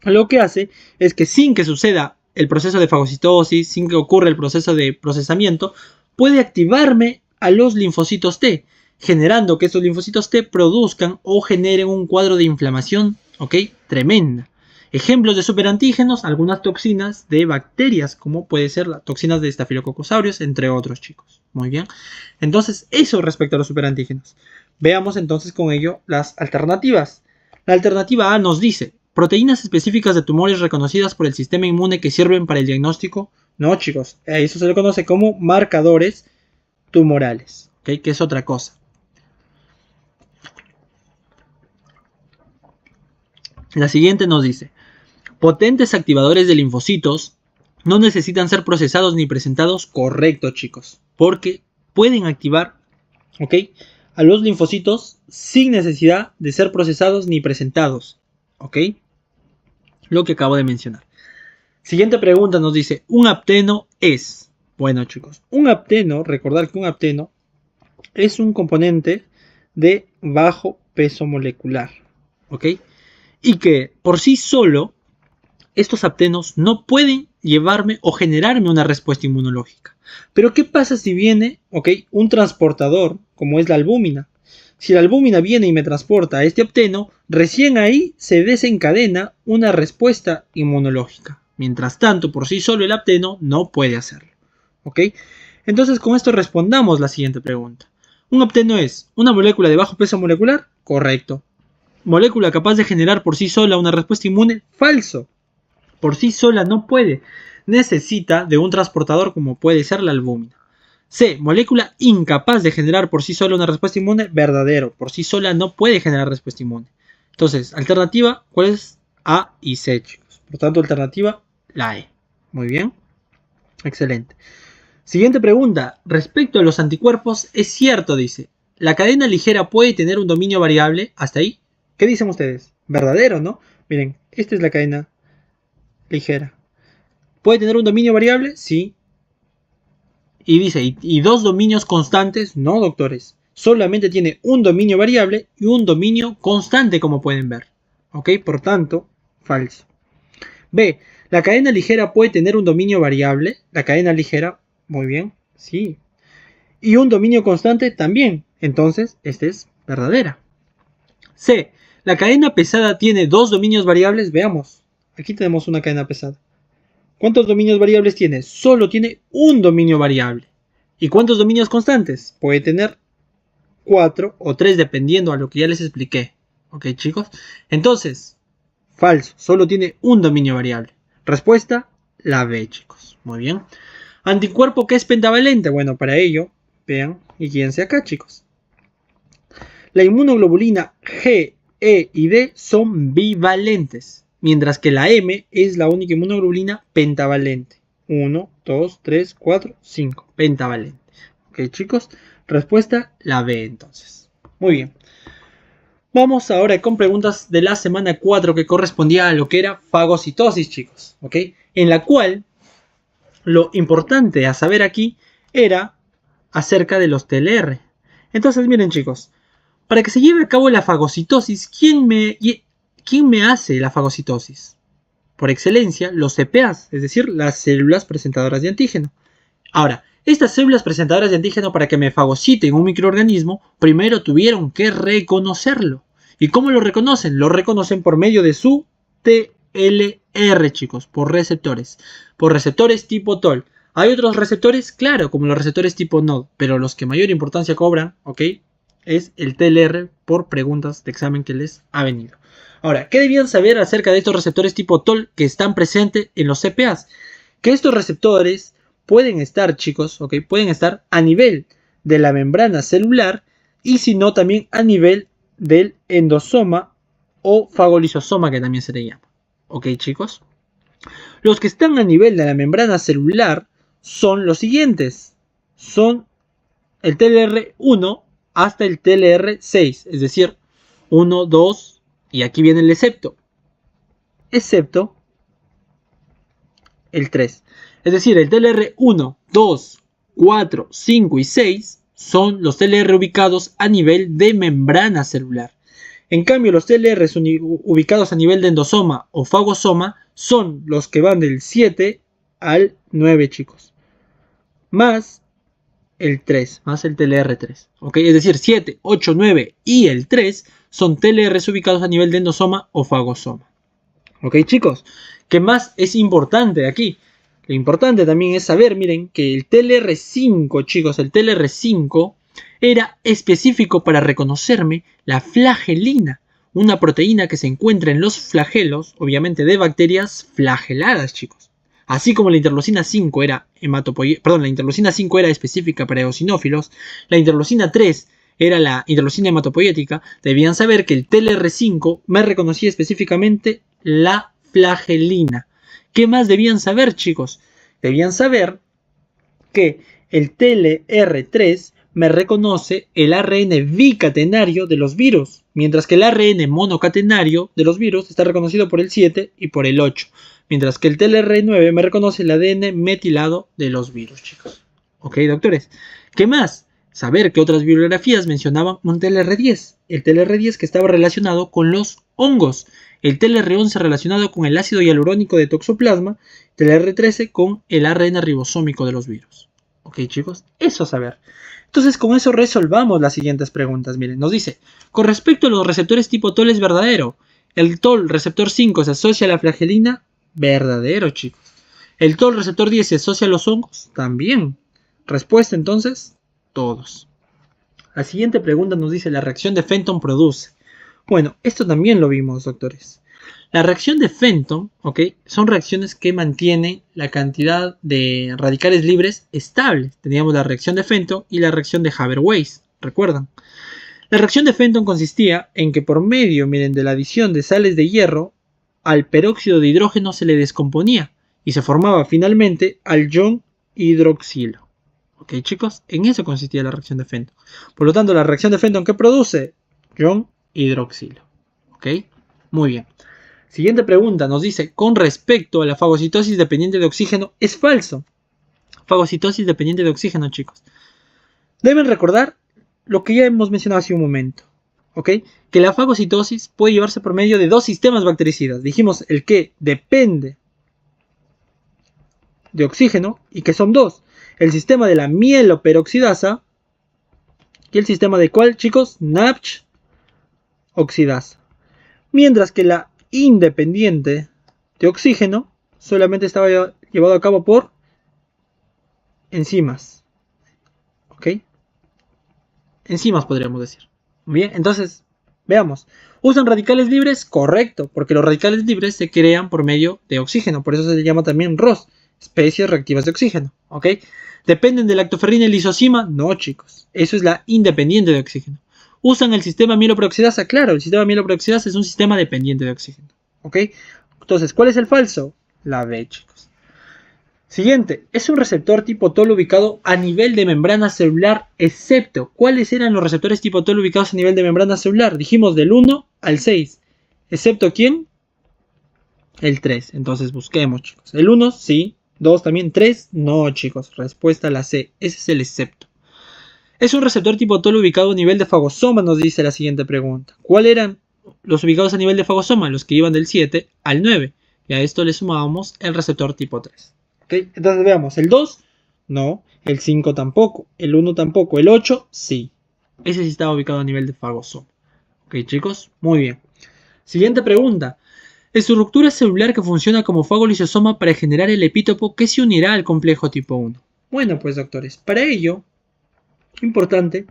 Speaker 1: lo que hace es que sin que suceda el proceso de fagocitosis, sin que ocurra el proceso de procesamiento, puede activarme a los linfocitos T, generando que estos linfocitos T produzcan o generen un cuadro de inflamación, ¿ok? Tremenda. Ejemplos de superantígenos, algunas toxinas de bacterias, como puede ser las toxinas de Staphylococcus aureus, entre otros, chicos. Muy bien. Entonces, eso respecto a los superantígenos. Veamos entonces con ello las alternativas. La alternativa A nos dice, proteínas específicas de tumores reconocidas por el sistema inmune que sirven para el diagnóstico. No, chicos, eso se le conoce como marcadores tumorales, ¿ok? Que es otra cosa. La siguiente nos dice, potentes activadores de linfocitos no necesitan ser procesados ni presentados. Correcto, chicos, porque pueden activar, ¿ok? A los linfocitos sin necesidad de ser procesados ni presentados, ¿ok? Lo que acabo de mencionar. Siguiente pregunta nos dice, ¿un apteno es? Bueno, chicos, un apteno, recordar que un apteno es un componente de bajo peso molecular, ¿ok? Y que por sí solo estos aptenos no pueden llevarme o generarme una respuesta inmunológica. Pero ¿qué pasa si viene, ¿ok? Un transportador, como es la albúmina? Si la albúmina viene y me transporta a este apteno, recién ahí se desencadena una respuesta inmunológica. Mientras tanto, por sí solo el apteno no puede hacerlo, ¿ok? Entonces con esto respondamos la siguiente pregunta. ¿Un apteno es una molécula de bajo peso molecular? Correcto. ¿Molécula capaz de generar por sí sola una respuesta inmune? Falso. Por sí sola no puede. Necesita de un transportador como puede ser la albúmina. C. Molécula incapaz de generar por sí sola una respuesta inmune. Verdadero. Por sí sola no puede generar respuesta inmune. Entonces, alternativa, ¿cuál es? A y C, chicos. Por tanto, alternativa, la E. Muy bien. Excelente. Siguiente pregunta. Respecto a los anticuerpos, es cierto, dice. ¿La cadena ligera puede tener un dominio variable? Hasta ahí. ¿Qué dicen ustedes? Verdadero, ¿no? Miren, esta es la cadena ligera. ¿Puede tener un dominio variable? Sí. Y dice, ¿y dos dominios constantes? No, doctores. Solamente tiene un dominio variable y un dominio constante, como pueden ver. ¿Ok? Por tanto, falso. B. ¿La cadena ligera puede tener un dominio variable? La cadena ligera, muy bien, sí. Y un dominio constante también. Entonces, esta es verdadera. C. ¿La cadena pesada tiene dos dominios variables? Veamos. Aquí tenemos una cadena pesada. ¿Cuántos dominios variables tiene? Solo tiene un dominio variable. ¿Y cuántos dominios constantes? Puede tener 4 o 3 dependiendo a lo que ya les expliqué. ¿Ok, chicos? Entonces, falso. Solo tiene un dominio variable. Respuesta, la B, chicos. Muy bien. ¿Anticuerpo que es pentavalente? Bueno, para ello, vean y guíense acá, chicos. La inmunoglobulina G, E y D son bivalentes, mientras que la M es la única inmunoglobulina pentavalente. 1, 2, 3, 4, 5. Pentavalente. Ok, chicos. Respuesta, la B entonces. Muy bien. Vamos ahora con preguntas de la semana 4 que correspondía a lo que era fagocitosis, chicos. ¿Ok? En la cual lo importante a saber aquí era acerca de los TLR. Entonces, miren, chicos. Para que se lleve a cabo la fagocitosis, ¿quién me hace la fagocitosis? Por excelencia, los CPAs, es decir, las células presentadoras de antígeno. Ahora, estas células presentadoras de antígeno, para que me fagociten un microorganismo, primero tuvieron que reconocerlo. ¿Y cómo lo reconocen? Lo reconocen por medio de su TLR, chicos, por receptores tipo TOL. ¿Hay otros receptores? Claro, como los receptores tipo NOD, pero los que mayor importancia cobran, ¿ok?, es el TLR por preguntas de examen que les ha venido. Ahora, ¿qué debían saber acerca de estos receptores tipo TOL que están presentes en los CPAs? Que estos receptores pueden estar, chicos, ¿ok?, pueden estar a nivel de la membrana celular y si no también a nivel del endosoma o fagolisosoma, que también se le llama. ¿Ok, chicos? Los que están a nivel de la membrana celular son los siguientes. Son el TLR1 hasta el TLR6, es decir, 1, 2, y aquí viene el excepto el 3. Es decir, el TLR1, 2, 4, 5 y 6 son los TLR ubicados a nivel de membrana celular. En cambio, los TLR ubicados a nivel de endosoma o fagosoma son los que van del 7 al 9, chicos. Más el 3, más el TLR3. ¿Ok? Es decir, 7, 8, 9 y el 3 son TLRs ubicados a nivel de endosoma o fagosoma. ¿Ok, chicos? ¿Qué más es importante aquí? Lo importante también es saber, miren, que el TLR5, chicos, el TLR5 era específico para reconocerme la flagelina, una proteína que se encuentra en los flagelos, obviamente de bacterias flageladas, chicos. Así como la interleucina 5 era la interleucina 5 era específica para eosinófilos, la interleucina 3 era la interleucina hematopoietica, debían saber que el TLR5 me reconocía específicamente la flagelina. ¿Qué más debían saber, chicos? Debían saber que el TLR3 me reconoce el ARN bicatenario de los virus, mientras que el ARN monocatenario de los virus está reconocido por el 7 y por el 8, mientras que el TLR9 me reconoce el ADN metilado de los virus, chicos. ¿Ok, doctores? ¿Qué más? Saber que otras bibliografías mencionaban un TLR10, el TLR10 que estaba relacionado con los hongos, el TLR11 relacionado con el ácido hialurónico de toxoplasma, TLR13 con el ARN ribosómico de los virus. Ok, chicos, eso saber. Entonces, con eso resolvamos las siguientes preguntas. Miren, nos dice, con respecto a los receptores tipo TOL es verdadero. El TOL receptor 5 se asocia a la flagelina. Verdadero, chicos. El TOL receptor 10 se asocia a los hongos. También. Respuesta, entonces, todos. La siguiente pregunta nos dice, la reacción de Fenton produce. Bueno, esto también lo vimos, doctores. La reacción de Fenton, ¿ok?, son reacciones que mantienen la cantidad de radicales libres estable. Teníamos la reacción de Fenton y la reacción de Haber-Weiss, ¿recuerdan? La reacción de Fenton consistía en que por medio, miren, de la adición de sales de hierro, al peróxido de hidrógeno se le descomponía y se formaba finalmente al ion hidroxilo. ¿Ok, chicos? En eso consistía la reacción de Fenton. Por lo tanto, la reacción de Fenton, ¿qué produce? Ion hidroxilo. ¿Ok? Muy bien. Siguiente pregunta nos dice, con respecto a la fagocitosis dependiente de oxígeno, es falso. Fagocitosis dependiente de oxígeno, chicos. Deben recordar lo que ya hemos mencionado hace un momento. ¿Ok? Que la fagocitosis puede llevarse por medio de dos sistemas bactericidas. Dijimos el que depende de oxígeno y que son dos. El sistema de la mieloperoxidasa y el sistema de ¿cuál, chicos? NAPCH oxidasa. Mientras que la independiente de oxígeno solamente estaba llevado a cabo por enzimas. ¿Ok? Enzimas podríamos decir. Bien, entonces, veamos. ¿Usan radicales libres? Correcto, porque los radicales libres se crean por medio de oxígeno. Por eso se le llama también ROS. especies reactivas de oxígeno, ¿ok? ¿Dependen de lactoferrina y lisozima? No, chicos. Eso es la independiente de oxígeno. ¿Usan el sistema mieloperoxidasa? Claro, el sistema mieloperoxidasa es un sistema dependiente de oxígeno, ¿ok? Entonces, ¿cuál es el falso? La B, chicos. Siguiente, es un receptor tipo TOL ubicado a nivel de membrana celular, excepto. ¿Cuáles eran los receptores tipo TOL ubicados a nivel de membrana celular? Dijimos del 1 al 6. ¿Excepto quién? El 3. Entonces busquemos, chicos. El 1, sí. 2 también. 3, no, chicos. Respuesta a la C. Ese es el excepto. Es un receptor tipo TOL ubicado a nivel de fagosoma, nos dice la siguiente pregunta. ¿Cuáles eran los ubicados a nivel de fagosoma? Los que iban del 7 al 9. Y a esto le sumábamos el receptor tipo 3. ¿Okay? Entonces veamos, el 2, no, el 5 tampoco, el 1 tampoco, el 8, sí. Ese sí estaba ubicado a nivel de fagosoma. Ok, chicos, muy bien. Siguiente pregunta. Estructura celular que funciona como fagolisosoma para generar el epítopo que se unirá al complejo tipo 1. Bueno, pues doctores, para ello, importante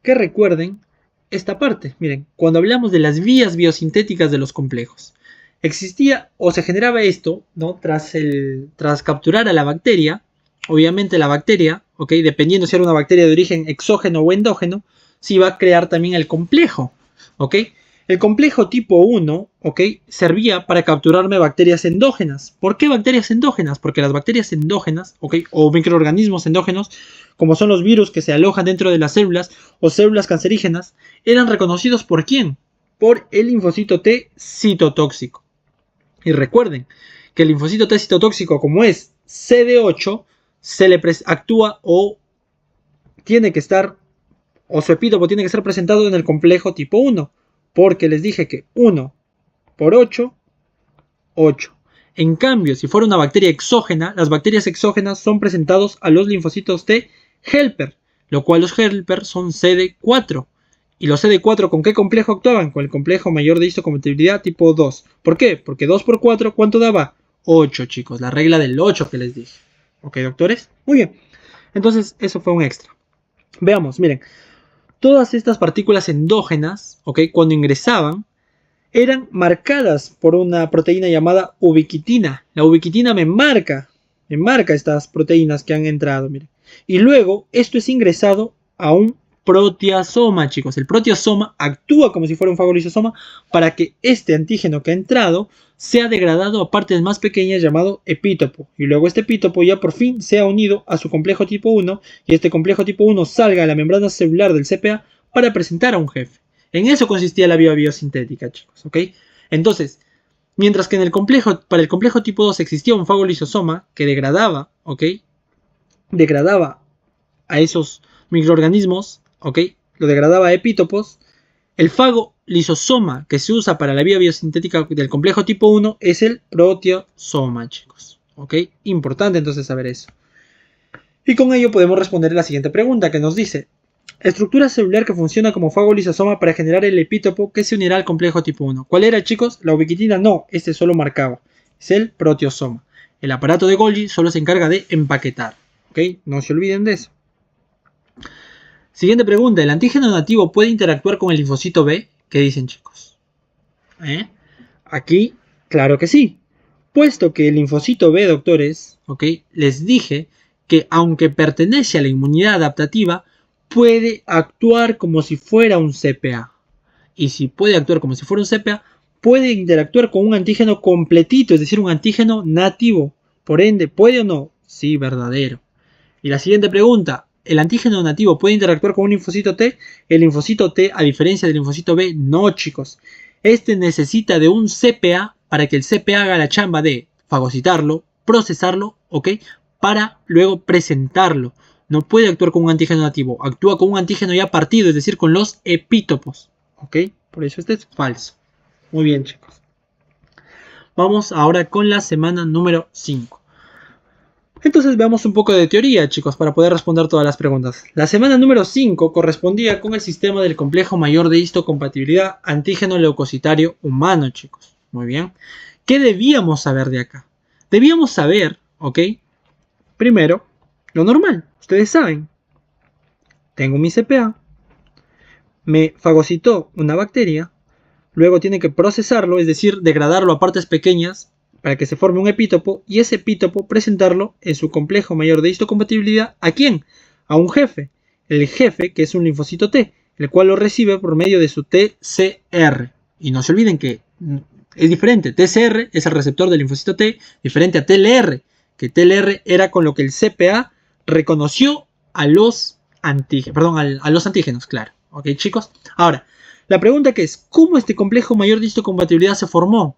Speaker 1: que recuerden esta parte. Miren, cuando hablamos de las vías biosintéticas de los complejos, existía o se generaba esto, ¿no? Tras capturar a la bacteria, obviamente la bacteria, ¿ok? Dependiendo si era una bacteria de origen exógeno o endógeno, se iba a crear también el complejo, ¿ok? El complejo tipo 1, ¿ok? Servía para capturarme bacterias endógenas. ¿Por qué bacterias endógenas? Porque las bacterias endógenas, ¿ok? O microorganismos endógenos, como son los virus que se alojan dentro de las células o células cancerígenas, eran reconocidos ¿por quién? Por el linfocito T citotóxico. Y recuerden que el linfocito T citotóxico, como es CD8, se le actúa o tiene que estar, o su epítopo tiene que estar presentado en el complejo tipo 1, porque les dije que 1 por 8, 8. En cambio, si fuera una bacteria exógena, las bacterias exógenas son presentados a los linfocitos T helper, lo cual los helper son CD4. ¿Y los CD4 con qué complejo actuaban? Con el complejo mayor de histocompatibilidad tipo 2. ¿Por qué? Porque 2 por 4, ¿cuánto daba? 8, chicos. La regla del 8 que les dije. ¿Ok, doctores? Muy bien. Entonces, eso fue un extra. Veamos, miren. Todas estas partículas endógenas, ¿ok? Cuando ingresaban, eran marcadas por una proteína llamada ubiquitina. La ubiquitina me marca estas proteínas que han entrado, miren. Y luego esto es ingresado a un proteasoma, chicos. El proteasoma actúa como si fuera un fagolisosoma para que este antígeno que ha entrado sea degradado a partes más pequeñas llamado epítopo. Y luego este epítopo ya por fin sea unido a su complejo tipo 1 y este complejo tipo 1 salga a la membrana celular del CPA para presentar a un jefe. En eso consistía la vía biosintética, chicos, ¿ok? Entonces, mientras que para el complejo tipo 2 existía un fagolisosoma que degradaba, ¿ok? Degradaba a esos microorganismos, ¿ok? Lo degradaba a epítopos. El fagolisosoma que se usa para la vía biosintética del complejo tipo 1 es el proteasoma, chicos, ¿ok? Importante entonces saber eso. Y con ello podemos responder la siguiente pregunta que nos dice: estructura celular que funciona como fagolisosoma para generar el epítopo que se unirá al complejo tipo 1. ¿Cuál era, chicos? La ubiquitina no, este solo marcaba. Es el proteasoma. El aparato de Golgi solo se encarga de empaquetar. ¿Ok? No se olviden de eso. Siguiente pregunta. ¿El antígeno nativo puede interactuar con el linfocito B? ¿Qué dicen, chicos? Aquí, claro que sí. Puesto que el linfocito B, doctores, ¿ok? Les dije que aunque pertenece a la inmunidad adaptativa, puede actuar como si fuera un CPA. Y si puede actuar como si fuera un CPA, puede interactuar con un antígeno completito, es decir, un antígeno nativo. Por ende, ¿puede o no? Sí, verdadero. Y la siguiente pregunta: ¿el antígeno nativo puede interactuar con un linfocito T? El linfocito T, a diferencia del linfocito B, no, chicos. Este necesita de un CPA para que el CPA haga la chamba de fagocitarlo, procesarlo, ¿ok? Para luego presentarlo. No puede actuar con un antígeno nativo, actúa con un antígeno ya partido, es decir, con los epítopos, ¿ok? Por eso este es falso. Muy bien, chicos. Vamos ahora con la semana número 5. Entonces veamos un poco de teoría, chicos, para poder responder todas las preguntas. La semana número 5 correspondía con el sistema del complejo mayor de histocompatibilidad antígeno-leucocitario humano, chicos. Muy bien. ¿Qué debíamos saber de acá? Debíamos saber, ¿ok? Primero, lo normal. Ustedes saben. Tengo mi CPA. Me fagocitó una bacteria. Luego tiene que procesarlo, es decir, degradarlo a partes pequeñas para que se forme un epítopo y ese epítopo presentarlo en su complejo mayor de histocompatibilidad. ¿A quién? A un jefe. El jefe, que es un linfocito T, el cual lo recibe por medio de su TCR. Y no se olviden que es diferente. TCR es el receptor del linfocito T, diferente a TLR, que TLR era con lo que el CPA reconoció a los antígenos, a los antígenos, claro. ¿Ok, chicos? Ahora, la pregunta que es, ¿cómo este complejo mayor de histocompatibilidad se formó?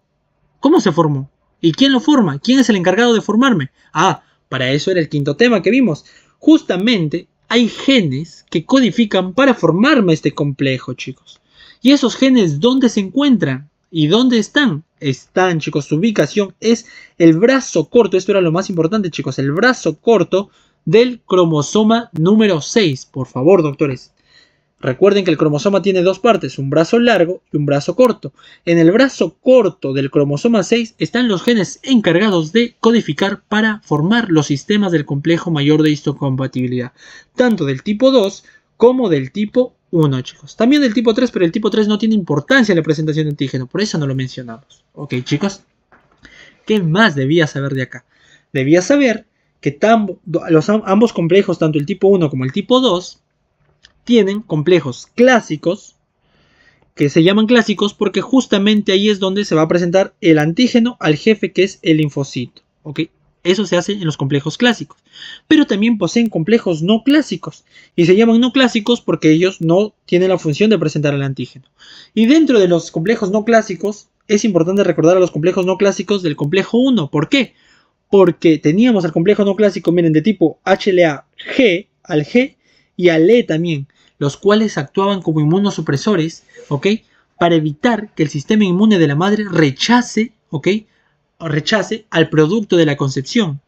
Speaker 1: ¿Cómo se formó? ¿Y quién lo forma? ¿Quién es el encargado de formarme? Ah, para eso era el quinto tema que vimos. Justamente hay genes que codifican para formarme este complejo, chicos. ¿Y esos genes dónde se encuentran? ¿Y dónde están? Están, chicos, su ubicación es el brazo corto. Esto era lo más importante, chicos. El brazo corto del cromosoma número 6. Por favor, doctores. Recuerden que el cromosoma tiene dos partes, un brazo largo y un brazo corto. En el brazo corto del cromosoma 6 están los genes encargados de codificar para formar los sistemas del complejo mayor de histocompatibilidad, tanto del tipo 2 como del tipo 1, chicos. También del tipo 3, pero el tipo 3 no tiene importancia en la presentación de antígeno, por eso no lo mencionamos. Ok, chicos. ¿Qué más debía saber de acá? Debía saber que ambos complejos, tanto el tipo 1 como el tipo 2, tienen complejos clásicos, que se llaman clásicos porque justamente ahí es donde se va a presentar el antígeno al jefe, que es el linfocito. ¿Ok? Eso se hace en los complejos clásicos. Pero también poseen complejos no clásicos. Y se llaman no clásicos porque ellos no tienen la función de presentar el antígeno. Y dentro de los complejos no clásicos, es importante recordar a los complejos no clásicos del complejo 1. ¿Por qué? Porque teníamos el complejo no clásico, miren, de tipo HLA-G al G y al E también, los cuales actuaban como inmunosupresores, ¿ok? Para evitar que el sistema inmune de la madre rechace, ¿ok? O rechace al producto de la concepción,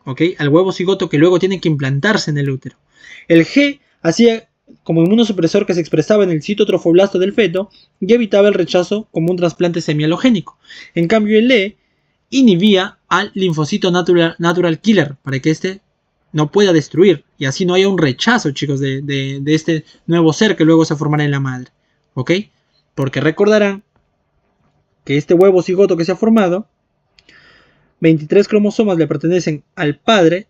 Speaker 1: ¿ok? Al huevo cigoto que luego tiene que implantarse en el útero. El G hacía como inmunosupresor que se expresaba en el citotrofoblasto del feto y evitaba el rechazo como un trasplante semialogénico. En cambio, el E inhibía al linfocito natural killer para que éste no pueda destruir y así no haya un rechazo, chicos, de este nuevo ser que luego se formará en la madre. ¿Ok? Porque recordarán que este huevo cigoto que se ha formado, 23 cromosomas le pertenecen al padre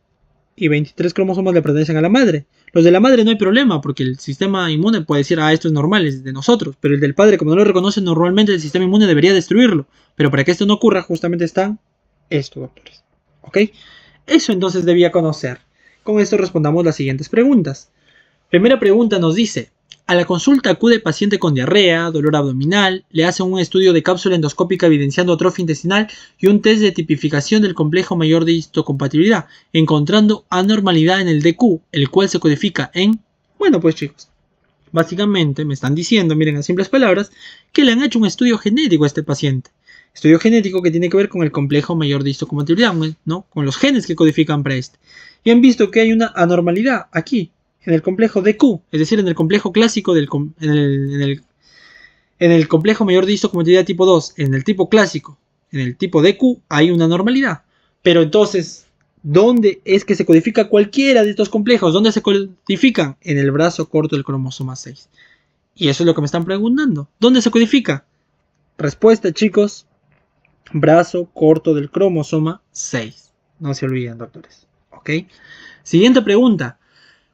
Speaker 1: y 23 cromosomas le pertenecen a la madre. Los de la madre no hay problema porque el sistema inmune puede decir, ah, esto es normal, es de nosotros. Pero el del padre, como no lo reconoce, normalmente el sistema inmune debería destruirlo. Pero para que esto no ocurra, justamente están estos, doctores. ¿Ok? Eso entonces debía conocer. Con esto respondamos las siguientes preguntas. Primera pregunta nos dice, a la consulta acude paciente con diarrea, dolor abdominal, le hacen un estudio de cápsula endoscópica evidenciando atrofia intestinal y un test de tipificación del complejo mayor de histocompatibilidad, encontrando anormalidad en el DQ, el cual se codifica en... Bueno, pues chicos, básicamente me están diciendo, miren a simples palabras, que le han hecho un estudio genético a este paciente. Estudio genético que tiene que ver con el complejo mayor de histocompatibilidad, ¿no? Con los genes que codifican para este. Y han visto que hay una anormalidad aquí, en el complejo DQ, es decir, en el complejo clásico, en el complejo mayor de histocompatibilidad tipo 2, en el tipo clásico, en el tipo DQ, hay una anormalidad. Pero entonces, ¿dónde es que se codifica cualquiera de estos complejos? ¿Dónde se codifican? En el brazo corto del cromosoma 6. Y eso es lo que me están preguntando. ¿Dónde se codifica? Respuesta, chicos, brazo corto del cromosoma 6. No se olviden, doctores. ¿Ok? Siguiente pregunta.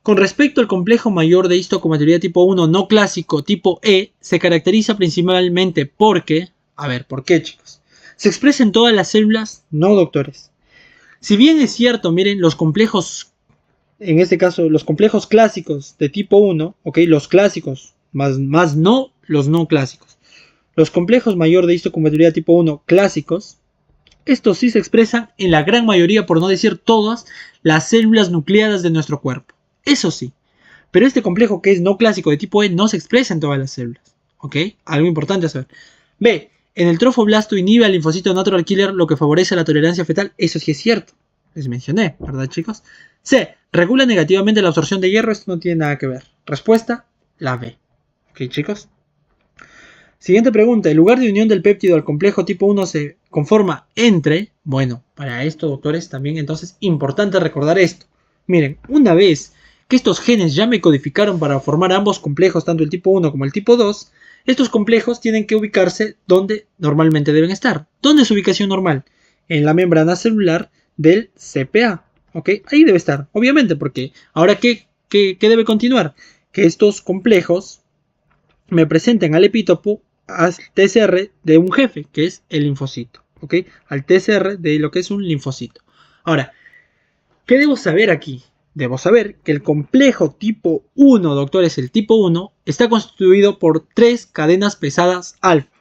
Speaker 1: Con respecto al complejo mayor de histocompatibilidad tipo 1 no clásico tipo E, se caracteriza principalmente porque... A ver, ¿por qué, chicos? ¿Se expresa en todas las células? No, doctores. Si bien es cierto, miren, los complejos, en este caso, los complejos clásicos de tipo 1, ¿ok? Los clásicos, más no los no clásicos. Los complejos mayor de histocompatibilidad tipo 1 clásicos, estos sí se expresan en la gran mayoría, por no decir todas, las células nucleadas de nuestro cuerpo. Eso sí, pero este complejo que es no clásico de tipo E no se expresa en todas las células. ¿Ok? Algo importante a saber. B. En el trofoblasto inhibe al linfocito natural killer, lo que favorece la tolerancia fetal. Eso sí es cierto. Les mencioné, ¿verdad, chicos? C. Regula negativamente la absorción de hierro. Esto no tiene nada que ver. Respuesta, la B. ¿Ok, chicos? Siguiente pregunta. ¿El lugar de unión del péptido al complejo tipo 1 se conforma entre? Bueno, para esto, doctores, también entonces importante recordar esto. Miren, una vez que estos genes ya me codificaron para formar ambos complejos, tanto el tipo 1 como el tipo 2, estos complejos tienen que ubicarse donde normalmente deben estar. ¿Dónde es su ubicación normal? en la membrana celular del CPA. ¿Ok? Ahí debe estar, obviamente, porque ahora ¿qué debe continuar? Que estos complejos me presenten al epítopo al TCR de un jefe, que es el linfocito. ¿Ok? Al TCR de lo que es un linfocito. Ahora, ¿qué debo saber aquí? Debo saber que el complejo tipo 1, doctores, el tipo 1, está constituido por 3 cadenas pesadas alfa.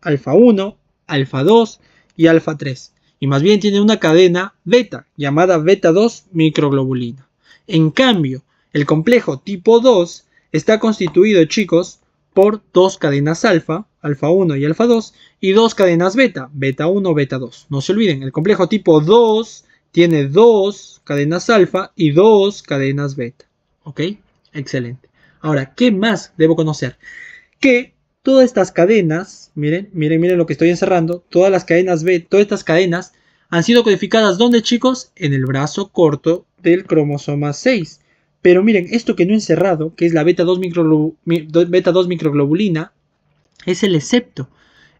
Speaker 1: Alfa 1, alfa 2 y alfa 3. Y más bien tiene una cadena beta, llamada beta 2 microglobulina. En cambio, el complejo tipo 2 está constituido, chicos, por 2 cadenas alfa, alfa 1 y alfa 2, y 2 cadenas beta, beta 1, beta 2. No se olviden, el complejo tipo 2 tiene 2 cadenas alfa y 2 cadenas beta. ¿Ok? Excelente. Ahora, ¿qué más debo conocer? Que todas estas cadenas, miren lo que estoy encerrando, todas las cadenas B, todas estas cadenas han sido codificadas, ¿dónde, chicos? En el brazo corto del cromosoma 6. Pero miren, esto que no he encerrado, que es la beta 2 microglobulina, es el excepto,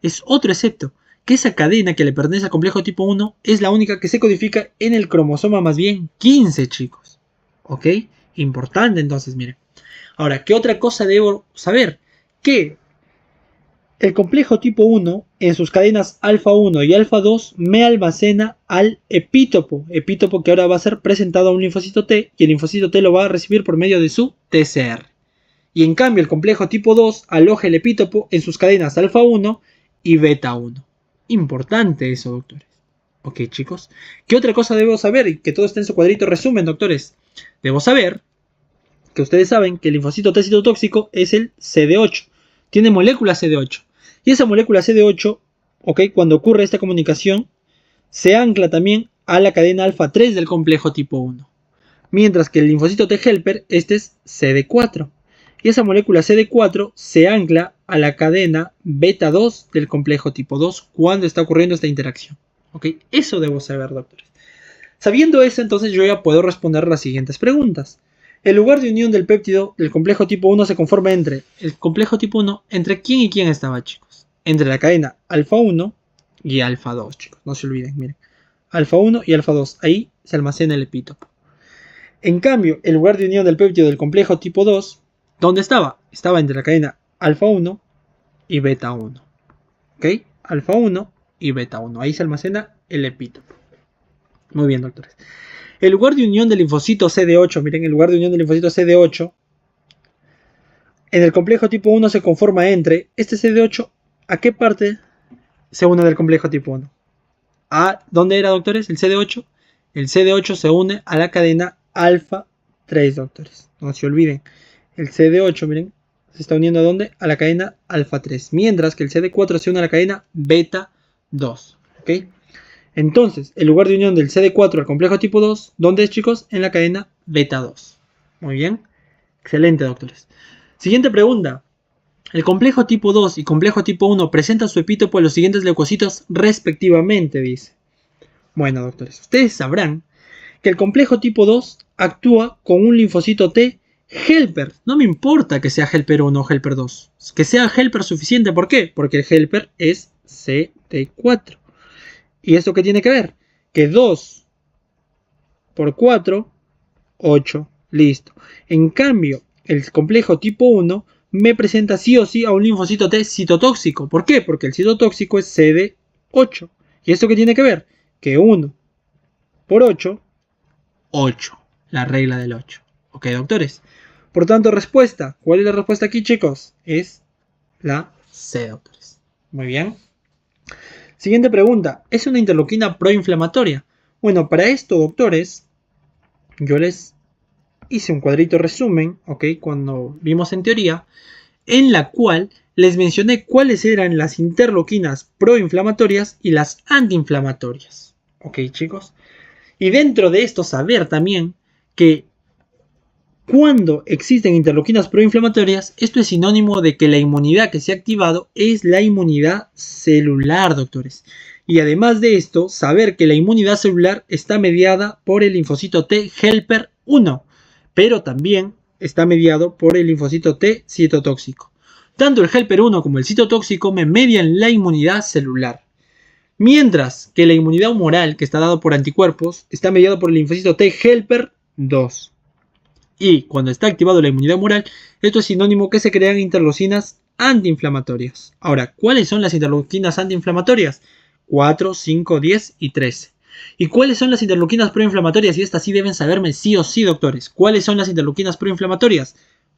Speaker 1: es otro excepto, que esa cadena que le pertenece al complejo tipo 1 es la única que se codifica en el cromosoma más bien 15, chicos. ¿Ok? Importante entonces, miren. Ahora, ¿qué otra cosa debo saber? Que el complejo tipo 1 en sus cadenas alfa 1 y alfa 2 me almacena al epítopo que ahora va a ser presentado a un linfocito T y el linfocito T lo va a recibir por medio de su TCR. Y en cambio el complejo tipo 2 aloja el epítopo en sus cadenas alfa 1 y beta 1. Importante eso, doctores. Ok, chicos. ¿Qué otra cosa debo saber? Y que todo esté en su cuadrito resumen, doctores. Debo saber que ustedes saben que el linfocito T citotóxico es el CD8. Tiene molécula CD8. Y esa molécula CD8, ¿ok? Cuando ocurre esta comunicación, se ancla también a la cadena alfa 3 del complejo tipo 1. Mientras que el linfocito T helper, este es CD4. Y esa molécula CD4 se ancla a la cadena beta 2 del complejo tipo 2 cuando está ocurriendo esta interacción. ¿Ok? Eso debo saber, doctores. Sabiendo eso, entonces yo ya puedo responder las siguientes preguntas. El lugar de unión del péptido del complejo tipo 1 se conforma entre el complejo tipo 1, ¿entre quién y quién estaba, chicos? Entre la cadena alfa 1 y alfa 2, chicos. No se olviden, miren. Alfa 1 y alfa 2. Ahí se almacena el epítopo. En cambio, el lugar de unión del péptido del complejo tipo 2, ¿dónde estaba? Estaba entre la cadena alfa 1 y beta 1. ¿Ok? Alfa 1 y beta 1. Ahí se almacena el epítopo. Muy bien, doctores. El lugar de unión del linfocito CD8, miren, el lugar de unión del linfocito CD8 en el complejo tipo 1 se conforma entre este CD8, ¿a qué parte se une del complejo tipo 1? ¿A dónde era, doctores? El CD8. El CD8 se une a la cadena alfa 3, doctores. No se olviden. El CD8, miren, se está uniendo ¿a dónde? A la cadena alfa 3. Mientras que el CD4 se une a la cadena beta 2. ¿Ok? Entonces, el lugar de unión del CD4 al complejo tipo 2, ¿dónde es, chicos? En la cadena beta 2. Muy bien. Excelente, doctores. Siguiente pregunta. El complejo tipo 2 y complejo tipo 1 presentan su epítopo a los siguientes leucocitos respectivamente, dice. Bueno, doctores, ustedes sabrán que el complejo tipo 2 actúa con un linfocito T helper. No me importa que sea helper 1 o helper 2. Que sea helper suficiente. ¿Por qué? Porque el helper es CD4. ¿Y esto qué tiene que ver? Que 2 por 4, 8. Listo. En cambio, el complejo tipo 1 me presenta sí o sí a un linfocito T citotóxico. ¿Por qué? Porque el citotóxico es CD8. ¿Y esto qué tiene que ver? Que 1 por 8, 8. La regla del 8. ¿Ok, doctores? Por tanto, respuesta. ¿Cuál es la respuesta aquí, chicos? Es la C, doctores. Muy bien. Siguiente pregunta. ¿Es una interleuquina proinflamatoria? Bueno, para esto, doctores, yo les hice un cuadrito resumen, ¿ok? Cuando vimos en teoría, en la cual les mencioné cuáles eran las interleuquinas proinflamatorias y las antiinflamatorias. ¿Ok, chicos? Y dentro de esto saber también que cuando existen interleuquinas proinflamatorias, esto es sinónimo de que la inmunidad que se ha activado es la inmunidad celular, doctores. Y además de esto, saber que la inmunidad celular está mediada por el linfocito T helper 1, pero también está mediado por el linfocito T citotóxico. Tanto el helper 1 como el citotóxico me median la inmunidad celular. Mientras que la inmunidad humoral, que está dada por anticuerpos, está mediada por el linfocito T helper 2. Y cuando está activado la inmunidad humoral, esto es sinónimo que se crean interleucinas antiinflamatorias. Ahora, ¿cuáles son las interleucinas antiinflamatorias? 4, 5, 10 y 13. ¿Y cuáles son las interleucinas proinflamatorias? Y estas sí deben saberme sí o sí, doctores. ¿Cuáles son las interleucinas proinflamatorias?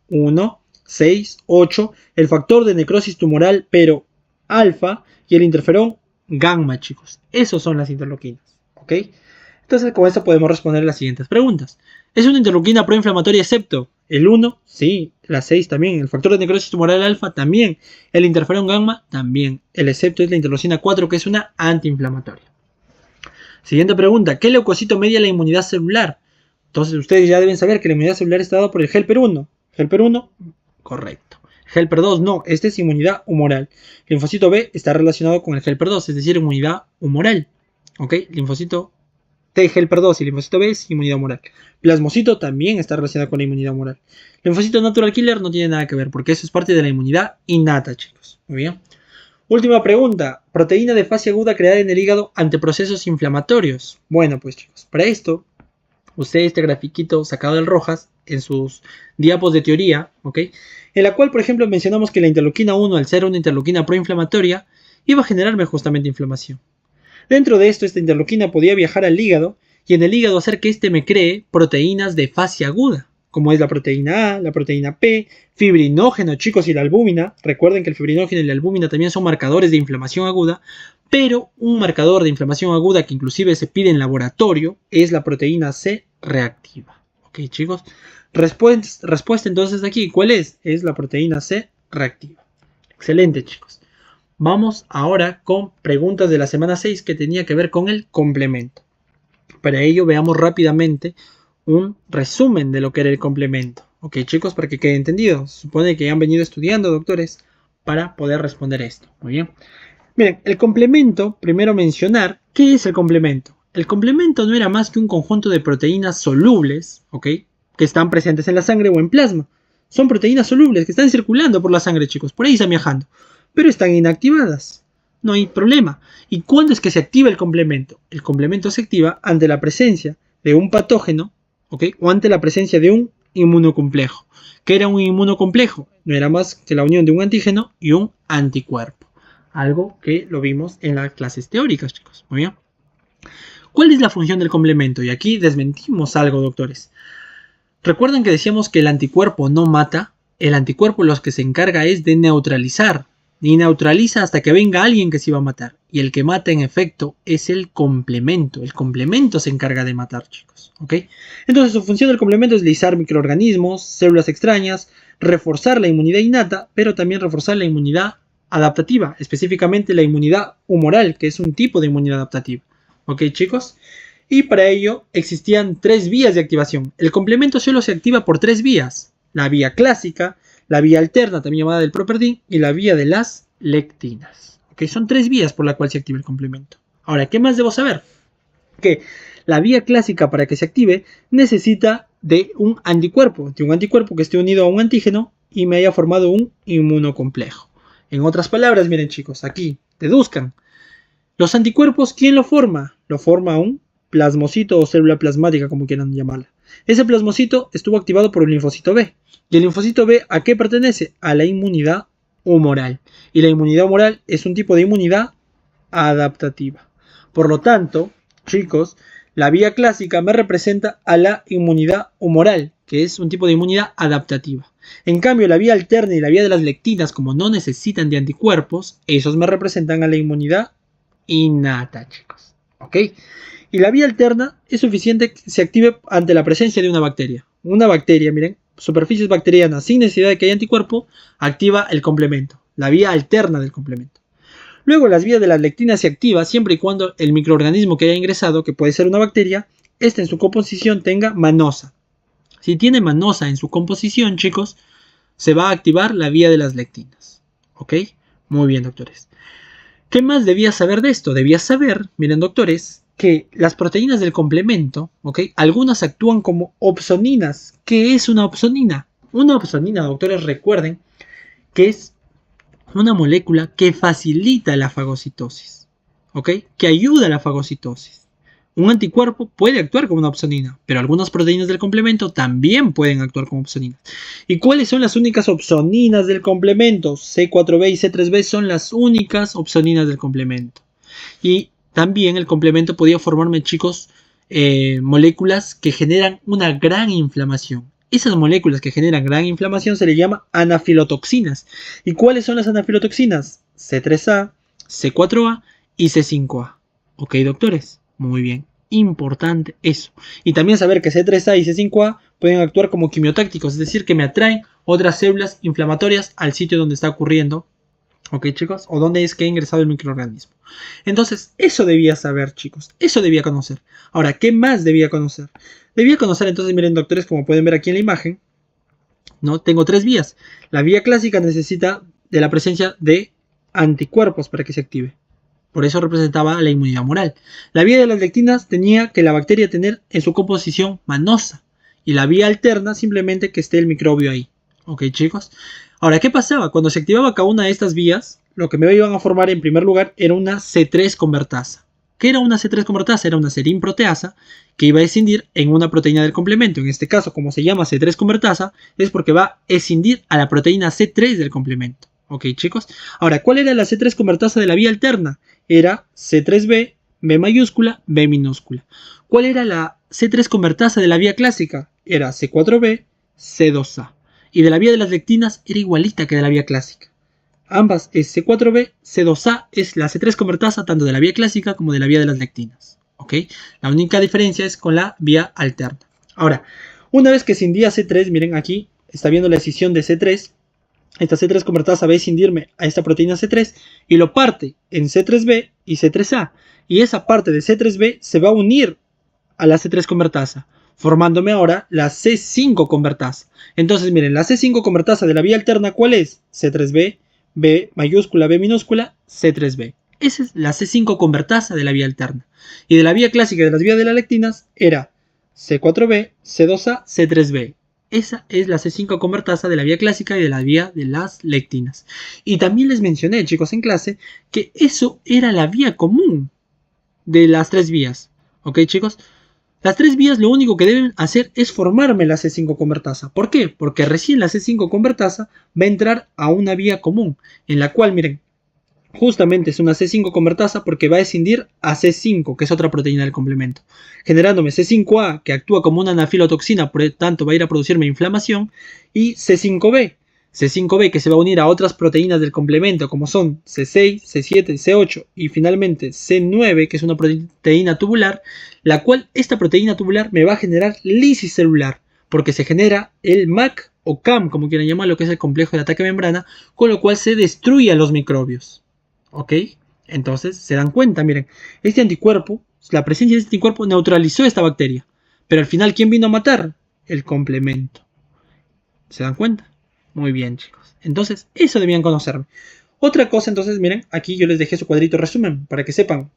Speaker 1: 1, 6, 8, el factor de necrosis tumoral, pero alfa, y el interferón gamma, chicos. Esos son las interleucinas, ¿ok? Entonces, con eso podemos responder las siguientes preguntas. ¿Es una interleuquina proinflamatoria excepto el 1? Sí. La 6 también. El factor de necrosis tumoral alfa también. El interferón gamma también. El excepto es la interleucina 4, que es una antiinflamatoria. Siguiente pregunta. ¿Qué leucocito media la inmunidad celular? Entonces, ustedes ya deben saber que la inmunidad celular está dada por el helper 1. Helper 1, correcto. Helper 2, no. Este es inmunidad humoral. Linfocito B está relacionado con el helper 2, es decir, inmunidad humoral. ¿Ok? Linfocito T helper 2 y linfocito B es inmunidad humoral. Plasmocito también está relacionado con la inmunidad humoral. Linfocito natural killer no tiene nada que ver porque eso es parte de la inmunidad innata, chicos. Muy bien. Última pregunta. Proteína de fase aguda creada en el hígado ante procesos inflamatorios. Bueno, pues chicos, para esto, ustedes este grafiquito sacado del Rojas en sus diapos de teoría, ¿ok? En la cual, por ejemplo, mencionamos que la interleuquina 1, al ser una interleuquina proinflamatoria, iba a generarme justamente inflamación. Dentro de esto, esta interleuquina podía viajar al hígado y en el hígado hacer que éste me cree proteínas de fase aguda, como es la proteína A, la proteína P, fibrinógeno, chicos, y la albúmina. Recuerden que el fibrinógeno y la albúmina también son marcadores de inflamación aguda, pero un marcador de inflamación aguda que inclusive se pide en laboratorio es la proteína C reactiva. ¿Ok, chicos? Respuesta entonces aquí, ¿cuál es? Es la proteína C reactiva. Excelente, chicos. Vamos ahora con preguntas de la semana 6 que tenía que ver con el complemento. Para ello veamos rápidamente un resumen de lo que era el complemento. Ok, chicos, para que quede entendido. Se supone que han venido estudiando, doctores, para poder responder esto. Muy bien. Miren, el complemento, primero mencionar, ¿qué es el complemento? El complemento no era más que un conjunto de proteínas solubles, ¿ok? Que están presentes en la sangre o en plasma. Son proteínas solubles que están circulando por la sangre, chicos. Por ahí están viajando. Pero están inactivadas. No hay problema. ¿Y cuándo es que se activa el complemento? El complemento se activa ante la presencia de un patógeno, ¿ok? O ante la presencia de un inmunocomplejo. ¿Qué era un inmunocomplejo? No era más que la unión de un antígeno y un anticuerpo. Algo que lo vimos en las clases teóricas, chicos. Muy bien. ¿Cuál es la función del complemento? Y aquí desmentimos algo, doctores. Recuerden que decíamos que el anticuerpo no mata. El anticuerpo lo que se encarga es de neutralizar. Y neutraliza hasta que venga alguien que se iba a matar. Y el que mata en efecto es el complemento. El complemento se encarga de matar, chicos. ¿Ok? Entonces su función del complemento es lisar microorganismos, células extrañas, reforzar la inmunidad innata, pero también reforzar la inmunidad adaptativa. Específicamente la inmunidad humoral, que es un tipo de inmunidad adaptativa. ¿Ok, chicos? Y para ello existían 3 vías de activación. El complemento solo se activa por 3 vías. La vía clásica, la vía alterna, también llamada del properdin, y la vía de las lectinas. ¿Okay? Son 3 vías por la cual se activa el complemento. Ahora, ¿qué más debo saber? Que la vía clásica para que se active necesita de un anticuerpo que esté unido a un antígeno y me haya formado un inmunocomplejo. En otras palabras, miren chicos, aquí deduzcan. Los anticuerpos, ¿quién lo forma? Lo forma un plasmocito o célula plasmática, como quieran llamarla. Ese plasmocito estuvo activado por el linfocito B. ¿Y el linfocito B a qué pertenece? A la inmunidad humoral. Y la inmunidad humoral es un tipo de inmunidad adaptativa. Por lo tanto, chicos, la vía clásica me representa a la inmunidad humoral, que es un tipo de inmunidad adaptativa. En cambio, la vía alterna y la vía de las lectinas, como no necesitan de anticuerpos, esos me representan a la inmunidad innata, chicos. ¿Ok? Y la vía alterna es suficiente que se active ante la presencia de una bacteria. Una bacteria, miren, superficies bacterianas sin necesidad de que haya anticuerpo, activa el complemento, la vía alterna del complemento. Luego las vías de las lectinas se activan siempre y cuando el microorganismo que haya ingresado, que puede ser una bacteria, este en su composición tenga manosa. Si tiene manosa en su composición, chicos, se va a activar la vía de las lectinas. ¿Ok? Muy bien, doctores. ¿Qué más debía saber de esto? Debía saber, miren doctores, que las proteínas del complemento, ¿ok? Algunas actúan como opsoninas. ¿Qué es una opsonina? Una opsonina, doctores, recuerden que es una molécula que facilita la fagocitosis. ¿ok? Que ayuda a la fagocitosis. Un anticuerpo puede actuar como una opsonina, pero algunas proteínas del complemento también pueden actuar como opsoninas. ¿Y cuáles son las únicas opsoninas del complemento? C4b y C3b son las únicas opsoninas del complemento. Y también el complemento podía formarme, chicos, moléculas que generan una gran inflamación. Esas moléculas que generan gran inflamación se le llama anafilotoxinas. ¿Y cuáles son las anafilotoxinas? C3A, C4A y C5A. ¿Ok, doctores? Muy bien. Importante eso. Y también saber que C3A y C5A pueden actuar como quimiotácticos, es decir, que me atraen otras células inflamatorias al sitio donde está ocurriendo. ¿Ok, chicos? O donde es que ha ingresado el microorganismo. Entonces, eso debía saber, chicos. Eso debía conocer. Ahora, ¿qué más debía conocer? Debía conocer, entonces, miren, doctores, como pueden ver aquí en la imagen, ¿no? Tengo tres vías. La vía clásica necesita de la presencia de anticuerpos para que se active. Por eso representaba la inmunidad humoral. La vía de las lectinas tenía que la bacteria tener en su composición manosa. Y la vía alterna simplemente que esté el microbio ahí. ¿Ok, chicos? Ahora, ¿qué pasaba? Cuando se activaba cada una de estas vías, lo que me iban a formar en primer lugar era una C3 convertasa. ¿Qué era una C3 convertasa? Era una serin proteasa que iba a escindir en una proteína del complemento. En este caso, como se llama C3 convertasa, es porque va a escindir a la proteína C3 del complemento. ¿Ok, chicos? Ahora, ¿cuál era la C3 convertasa de la vía alterna? Era C3b, B mayúscula, B minúscula. ¿Cuál era la C3 convertasa de la vía clásica? Era C4b, C2a. Y de la vía de las lectinas era igualita que de la vía clásica. Ambas es C4b, C2a es la C3 convertasa tanto de la vía clásica como de la vía de las lectinas. ¿Ok? La única diferencia es con la vía alterna. Ahora, una vez que escindía C3, miren aquí, está viendo la escisión de C3. Esta C3 convertasa va a escindirme a esta proteína C3 y lo parte en C3b y C3a. Y esa parte de C3b se va a unir a la C3 convertasa, formándome ahora la C5 convertasa. Entonces, miren, la C5 convertasa de la vía alterna, ¿cuál es? C3b, B mayúscula, B minúscula, C3b. Esa es la C5 convertasa de la vía alterna. Y de la vía clásica de las vías de las lectinas era C4b, C2a, C3b. Esa es la C5 convertasa de la vía clásica y de la vía de las lectinas. Y también les mencioné, chicos, en clase, que eso era la vía común de las tres vías. ¿Ok, chicos? Las tres vías lo único que deben hacer es formarme la C5 convertasa. ¿Por qué? Porque recién la C5 convertasa va a entrar a una vía común, en la cual, miren, justamente es una C5 convertasa porque va a escindir a C5, que es otra proteína del complemento, generándome C5A, que actúa como una anafilotoxina, por lo tanto va a ir a producirme inflamación, y C5B. C5B que se va a unir a otras proteínas del complemento como son C6, C7, C8 y finalmente C9 que es una proteína tubular, la cual esta proteína tubular me va a generar lisis celular porque se genera el MAC o CAM como quieran llamarlo, que es el complejo de ataque membrana, con lo cual se destruye a los microbios. ¿Ok? Entonces se dan cuenta, miren, este anticuerpo, la presencia de este anticuerpo neutralizó esta bacteria, pero al final ¿quién vino a matar? El complemento. ¿Se dan cuenta? Muy bien, chicos. Entonces, eso debían conocerme. Otra cosa, entonces, miren, aquí yo les dejé su cuadrito resumen para que sepan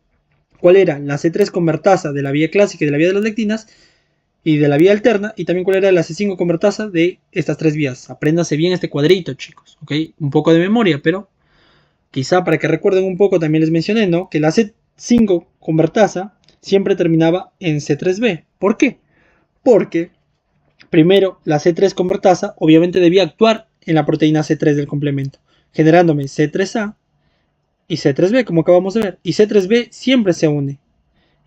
Speaker 1: cuál era la C3 convertasa de la vía clásica y de la vía de las lectinas y de la vía alterna, y también cuál era la C5 convertasa de estas tres vías. Apréndanse bien este cuadrito, chicos, ¿ok? Un poco de memoria, pero quizá para que recuerden un poco también les mencioné, ¿no? Que la C5 convertasa siempre terminaba en C3b. ¿Por qué? Porque primero, la C3 convertasa obviamente debía actuar en la proteína C3 del complemento, generándome C3A y C3b, como acabamos de ver. Y C3b siempre se une.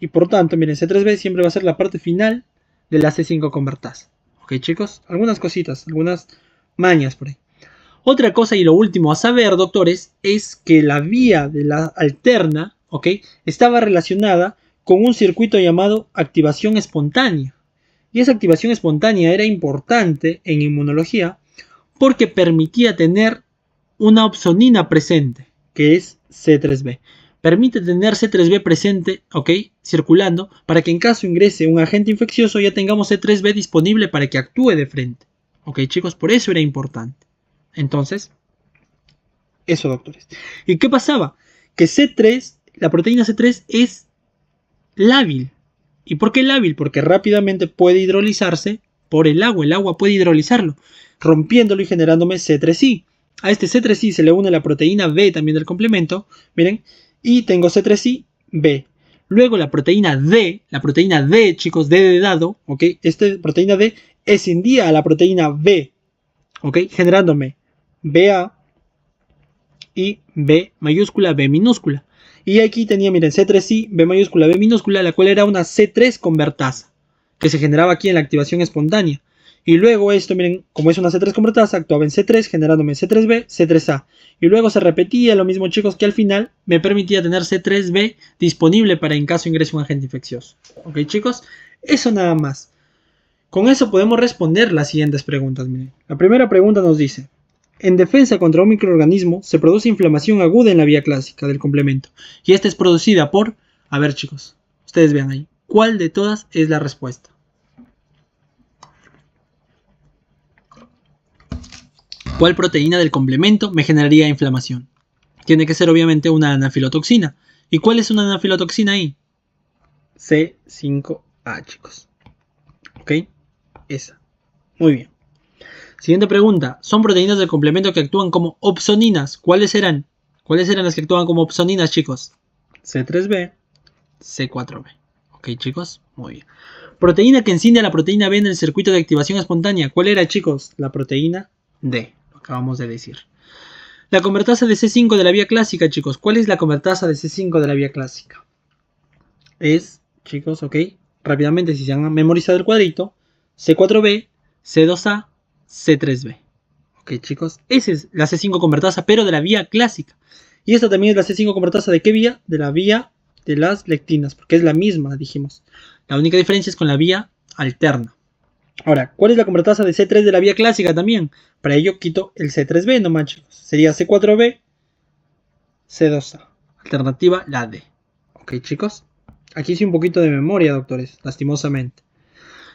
Speaker 1: Y por tanto, miren, C3b siempre va a ser la parte final de la C5 convertasa. ¿Ok, chicos? Algunas cositas, algunas mañas por ahí. Otra cosa y lo último a saber, doctores, es que la vía de la alterna, ¿ok? Estaba relacionada con un circuito llamado activación espontánea. Y esa activación espontánea era importante en inmunología porque permitía tener una opsonina presente, que es C3b. Permite tener C3b presente, ¿ok? Circulando, para que en caso ingrese un agente infeccioso ya tengamos C3b disponible para que actúe de frente. ¿Ok, chicos? Por eso era importante. Entonces, eso, doctores. ¿Y qué pasaba? Que C3, la proteína C3 es lábil. ¿Y por qué lábil? Porque rápidamente puede hidrolizarse por el agua puede hidrolizarlo, rompiéndolo y generándome C3I. A este C3I se le une la proteína B también del complemento, miren, y tengo C3I B. Luego la proteína D, chicos, D de dado, ¿ok? Esta proteína D escindía a la proteína B, ¿ok? Generándome BA y B mayúscula, B minúscula. Y aquí tenía, miren, C3I, B mayúscula, B minúscula, la cual era una C3 convertasa, que se generaba aquí en la activación espontánea. Y luego esto, miren, como es una C3 convertasa, actuaba en C3, generándome C3B, C3A. Y luego se repetía lo mismo, chicos, que al final me permitía tener C3B disponible para en caso ingrese un agente infeccioso. ¿Ok, chicos? Eso nada más. Con eso podemos responder las siguientes preguntas, miren. La primera pregunta nos dice: en defensa contra un microorganismo se produce inflamación aguda en la vía clásica del complemento. Y esta es producida por... A ver, chicos, ustedes vean ahí. ¿Cuál de todas es la respuesta? ¿Cuál proteína del complemento me generaría inflamación? Tiene que ser obviamente una anafilotoxina. ¿Y cuál es una anafilotoxina ahí? C5A, chicos. ¿Ok? Esa. Muy bien. Siguiente pregunta. Son proteínas del complemento que actúan como opsoninas. ¿Cuáles eran? ¿Cuáles eran las que actúan como opsoninas, chicos? C3B, C4B. ¿Ok, chicos? Muy bien. Proteína que enciende a la proteína B en el circuito de activación espontánea. ¿Cuál era, chicos? La proteína D. Lo acabamos de decir. La convertasa de C5 de la vía clásica, chicos. ¿Cuál es la convertasa de C5 de la vía clásica? Es, chicos, ok. Rápidamente, si se han memorizado el cuadrito, C4B, C2A, C3B. Ok, chicos. Esa es la C5 convertasa, pero de la vía clásica. Y esta también es la C5 convertasa ¿de qué vía? De la vía de las lectinas, porque es la misma, dijimos. La única diferencia es con la vía alterna. Ahora, ¿cuál es la convertasa de C3 de la vía clásica también? Para ello quito el C3B nomás, chicos. Sería C4B, C2A. Alternativa, la D. Ok, chicos. Aquí hice un poquito de memoria, doctores, lastimosamente.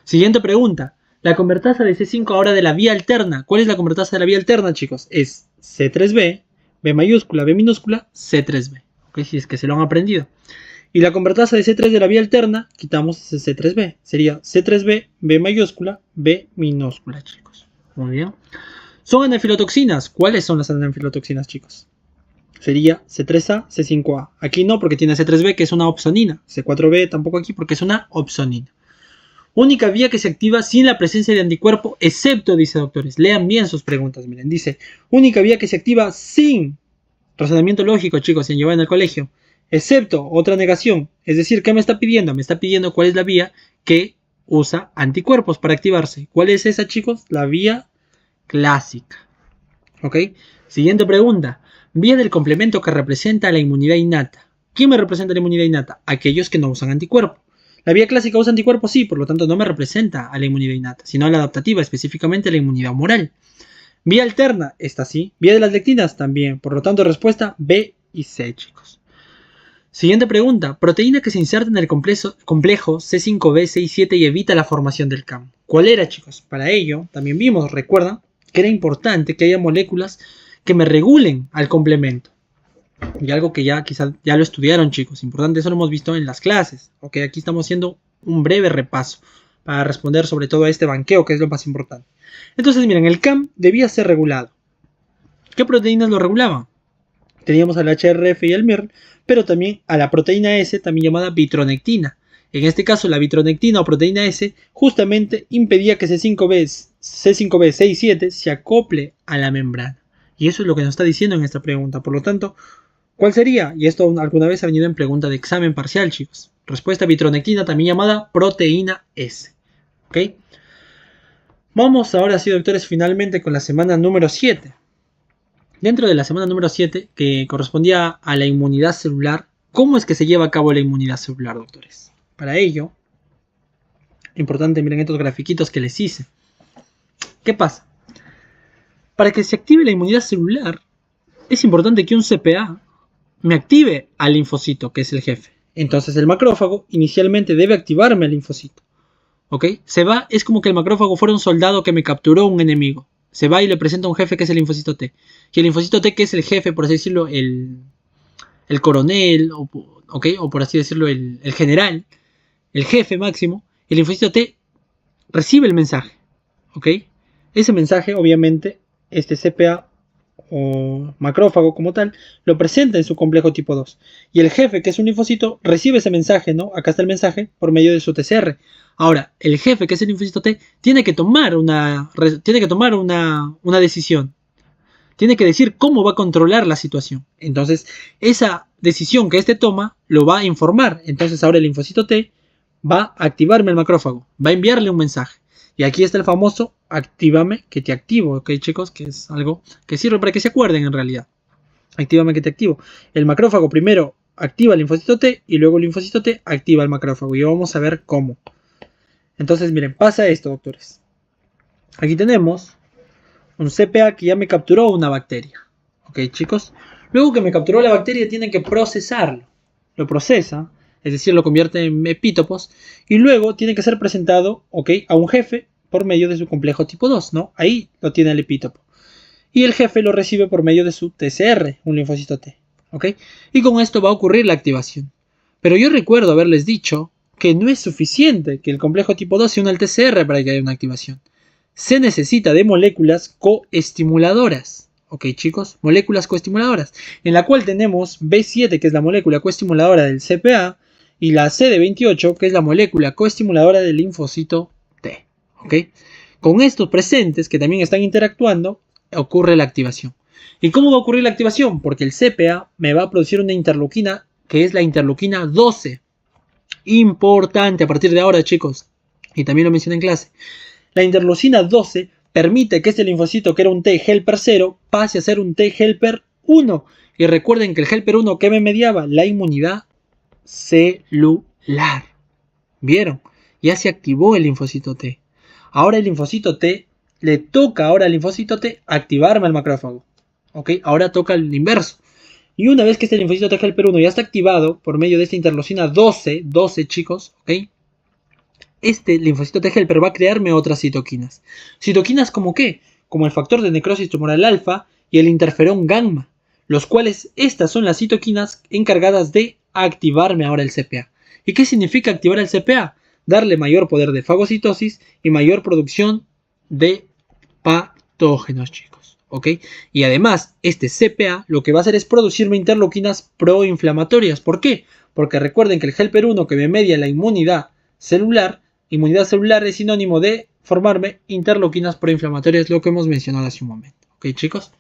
Speaker 1: Siguiente pregunta. La convertasa de C5 ahora de la vía alterna. ¿Cuál es la convertasa de la vía alterna, chicos? Es C3B, B mayúscula, B minúscula, C3B. Ok, si es que se lo han aprendido. Y la convertasa de C3 de la vía alterna, quitamos ese C3B. Sería C3B, B mayúscula, B minúscula, chicos. Muy bien. Son anafilotoxinas. ¿Cuáles son las anafilotoxinas, chicos? Sería C3A, C5A. Aquí no, porque tiene C3B, que es una opsonina. C4B tampoco aquí, porque es una opsonina. Única vía que se activa sin la presencia de anticuerpo, excepto, dice doctores. Lean bien sus preguntas, miren. Dice, única vía que se activa sin razonamiento lógico, chicos, sin llevar en el colegio. Excepto otra negación. Es decir, ¿qué me está pidiendo? Me está pidiendo cuál es la vía que usa anticuerpos para activarse. ¿Cuál es esa, chicos? La vía clásica. ¿Ok? Siguiente pregunta. Vía del complemento que representa la inmunidad innata. ¿Quién me representa la inmunidad innata? Aquellos que no usan anticuerpo. La vía clásica usa anticuerpos, sí, por lo tanto no me representa a la inmunidad innata, sino a la adaptativa, específicamente a la inmunidad humoral. Vía alterna, esta sí. Vía de las lectinas, también. Por lo tanto, respuesta B y C, chicos. Siguiente pregunta. Proteína que se inserta en el complejo C5b, C7 y evita la formación del CAM. ¿Cuál era, chicos? Para ello, también vimos, recuerda, que era importante que haya moléculas que me regulen al complemento. Y algo que ya quizás ya lo estudiaron, chicos. Importante, eso lo hemos visto en las clases. Ok, aquí estamos haciendo un breve repaso para responder sobre todo a este banqueo, que es lo más importante. Entonces, miren, el CAM debía ser regulado. ¿Qué proteínas lo regulaban? Teníamos al HRF y al MIR, pero también a la proteína S, también llamada vitronectina. En este caso, la vitronectina o proteína S justamente impedía que C5b, 6 y 7 se acople a la membrana. Y eso es lo que nos está diciendo en esta pregunta. Por lo tanto, ¿cuál sería? Y esto alguna vez ha venido en pregunta de examen parcial, chicos. Respuesta: vitronectina, también llamada proteína S. ¿Ok? Vamos ahora sí, doctores, finalmente con la semana número 7. Dentro de la semana número 7, que correspondía a la inmunidad celular, ¿cómo es que se lleva a cabo la inmunidad celular, doctores? Para ello, importante, miren estos grafiquitos que les hice. ¿Qué pasa? Para que se active la inmunidad celular, es importante que un CPA me active al linfocito, que es el jefe. Entonces el macrófago inicialmente debe activarme al linfocito. ¿Ok? Se va, es como que el macrófago fuera un soldado que me capturó un enemigo. Se va y le presenta a un jefe que es el linfocito T. Y el linfocito T, que es el jefe, por así decirlo, el coronel, ¿ok? O por así decirlo, el general, el jefe máximo. El linfocito T recibe el mensaje. ¿Ok? Ese mensaje, obviamente, este CPA o macrófago como tal, lo presenta en su complejo tipo 2. Y el jefe, que es un linfocito, recibe ese mensaje, ¿no? Acá está el mensaje por medio de su TCR. Ahora, el jefe, que es el linfocito T, tiene que tomar una decisión. Tiene que decir cómo va a controlar la situación. Entonces, esa decisión que este toma lo va a informar. Entonces, ahora el linfocito T va a activarme el macrófago, va a enviarle un mensaje. Y aquí está el famoso actívame que te activo, ¿ok, chicos? Que es algo que sirve para que se acuerden en realidad. Actívame que te activo. El macrófago primero activa el linfocito T y luego el linfocito T activa el macrófago. Y vamos a ver cómo. Entonces, miren, pasa esto, doctores. Aquí tenemos un CPA que ya me capturó una bacteria. ¿Ok, chicos? Luego que me capturó la bacteria, tiene que procesarlo. Lo procesa, es decir, lo convierte en epítopos, y luego tiene que ser presentado, ¿ok?, a un jefe por medio de su complejo tipo 2, ¿no? Ahí lo tiene el epítopo. Y el jefe lo recibe por medio de su TCR, un linfocito T, ¿ok? Y con esto va a ocurrir la activación. Pero yo recuerdo haberles dicho que no es suficiente que el complejo tipo 2 se una al TCR para que haya una activación. Se necesita de moléculas coestimuladoras. Ok, chicos, moléculas coestimuladoras, en la cual tenemos B7, que es la molécula coestimuladora del CPA, y la CD28, que es la molécula coestimuladora del linfocito T. Ok, con estos presentes que también están interactuando, ocurre la activación. ¿Y cómo va a ocurrir la activación? Porque el CPA me va a producir una interleuquina, que es la interleuquina 12. Importante a partir de ahora, chicos, y también lo mencioné en clase. La interleucina 12 permite que este linfocito, que era un T helper 0, pase a ser un T helper 1. Y recuerden que el helper 1 que me mediaba la inmunidad celular. ¿Vieron? Ya se activó el linfocito T. Ahora el linfocito T, le toca ahora al linfocito T activarme al macrófago. ¿Ok? Ahora toca el inverso. Y una vez que este linfocito T helper 1 ya está activado por medio de esta interleucina 12, chicos, ¿ok?, este linfocito T helper va a crearme otras citoquinas. ¿Citoquinas como qué? Como el factor de necrosis tumoral alfa y el interferón gamma, los cuales estas son las citoquinas encargadas de activarme ahora el CPA. ¿Y qué significa activar el CPA? Darle mayor poder de fagocitosis y mayor producción de patógenos, chicos. ¿Ok? Y además, este CPA lo que va a hacer es producirme interleuquinas proinflamatorias. ¿Por qué? Porque recuerden que el helper 1 que me media la inmunidad celular es sinónimo de formarme interleuquinas proinflamatorias, lo que hemos mencionado hace un momento. ¿Ok, chicos?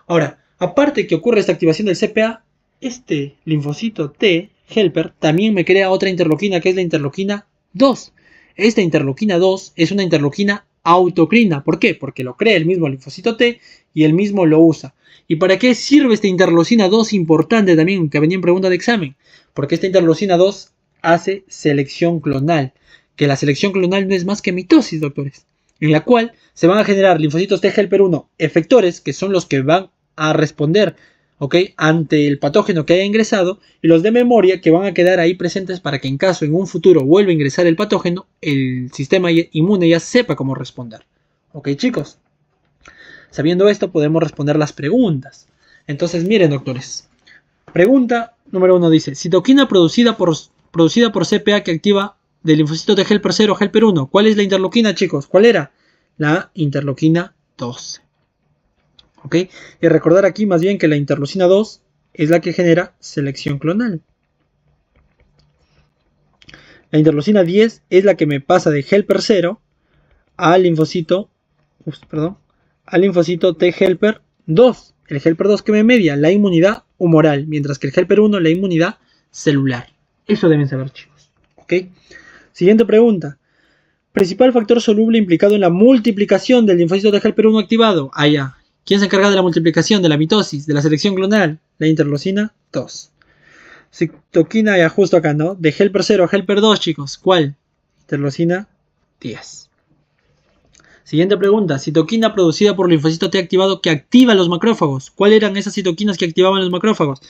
Speaker 1: Ahora, aparte que ocurre esta activación del CPA, este linfocito T helper también me crea otra interleuquina, que es la interleuquina 2. Esta interleuquina 2 es una interleuquina autocrina. ¿Por qué? Porque lo crea el mismo linfocito T y el mismo lo usa. ¿Y para qué sirve esta interleucina 2? Importante también, que venía en pregunta de examen. Porque esta interleucina 2 hace selección clonal, que la selección clonal no es más que mitosis, doctores, en la cual se van a generar linfocitos T helper 1 efectores, que son los que van a responder, ¿ok?, ante el patógeno que haya ingresado, y los de memoria que van a quedar ahí presentes para que en caso en un futuro vuelva a ingresar el patógeno, el sistema inmune ya sepa cómo responder. ¿Ok, chicos? Sabiendo esto podemos responder las preguntas. Entonces miren, doctores, pregunta número 1 dice: citoquina producida por CPA que activa del linfocito T helper 0 helper 1. ¿Cuál es la interleuquina, chicos? ¿Cuál era? La interleuquina 12. ¿Ok? Y recordar aquí más bien que la interleucina 2 es la que genera selección clonal. La interleucina 10 es la que me pasa de helper 0 al linfocito, al linfocito T helper 2. El helper 2 que me media la inmunidad humoral, mientras que el helper 1 la inmunidad celular. Eso deben saber, chicos. ¿Ok? Siguiente pregunta. Principal factor soluble implicado en la multiplicación del linfocito T helper 1 activado. Ah, ya. ¿Quién se encarga de la multiplicación, de la mitosis, de la selección clonal? La interleucina 2. Citoquina, ya justo acá, ¿no? De helper 0 a helper 2, chicos. ¿Cuál? Interleucina 10. Siguiente pregunta. Citoquina producida por linfocito T activado que activa los macrófagos. ¿Cuáles eran esas citoquinas que activaban los macrófagos?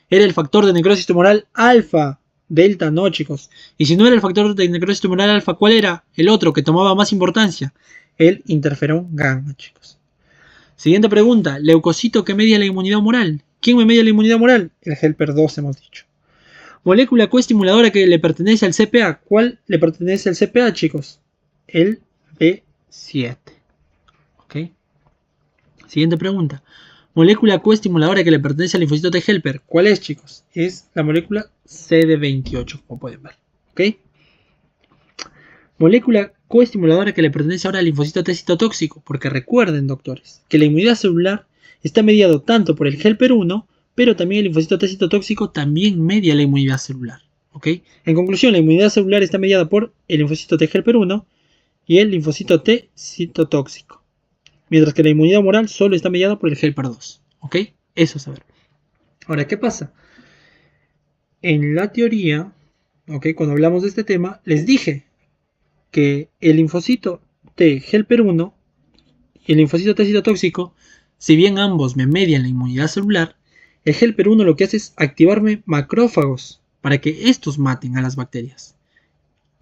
Speaker 1: Era el factor de necrosis tumoral alfa. Delta no, chicos. Y si no era el factor de necrosis tumoral alfa, ¿cuál era? El otro que tomaba más importancia. El interferón gamma, chicos. Siguiente pregunta. Leucocito que media la inmunidad humoral. ¿Quién me media la inmunidad humoral? El helper 2 hemos dicho. Molécula coestimuladora que le pertenece al CPA. ¿Cuál le pertenece al CPA, chicos? El B7. ¿Ok? Siguiente pregunta. molécula coestimuladora que le pertenece al linfocito T helper. ¿Cuál es, chicos? Es la molécula CD28, como pueden ver. ¿Ok? Molécula coestimuladora que le pertenece ahora al linfocito T citotóxico, porque recuerden, doctores, que la inmunidad celular está mediado tanto por el helper 1, pero también el linfocito T citotóxico también media la inmunidad celular. ¿Ok? En conclusión, la inmunidad celular está mediada por el linfocito T helper 1 y el linfocito T citotóxico, mientras que la inmunidad humoral solo está mediada por el helper 2. ¿Ok? Eso es a ver. Ahora, ¿qué pasa? En la teoría, ¿ok? Cuando hablamos de este tema, les dije que el linfocito T helper 1 y el linfocito T citotóxico, si bien ambos me median la inmunidad celular, el helper 1 lo que hace es activarme macrófagos para que estos maten a las bacterias.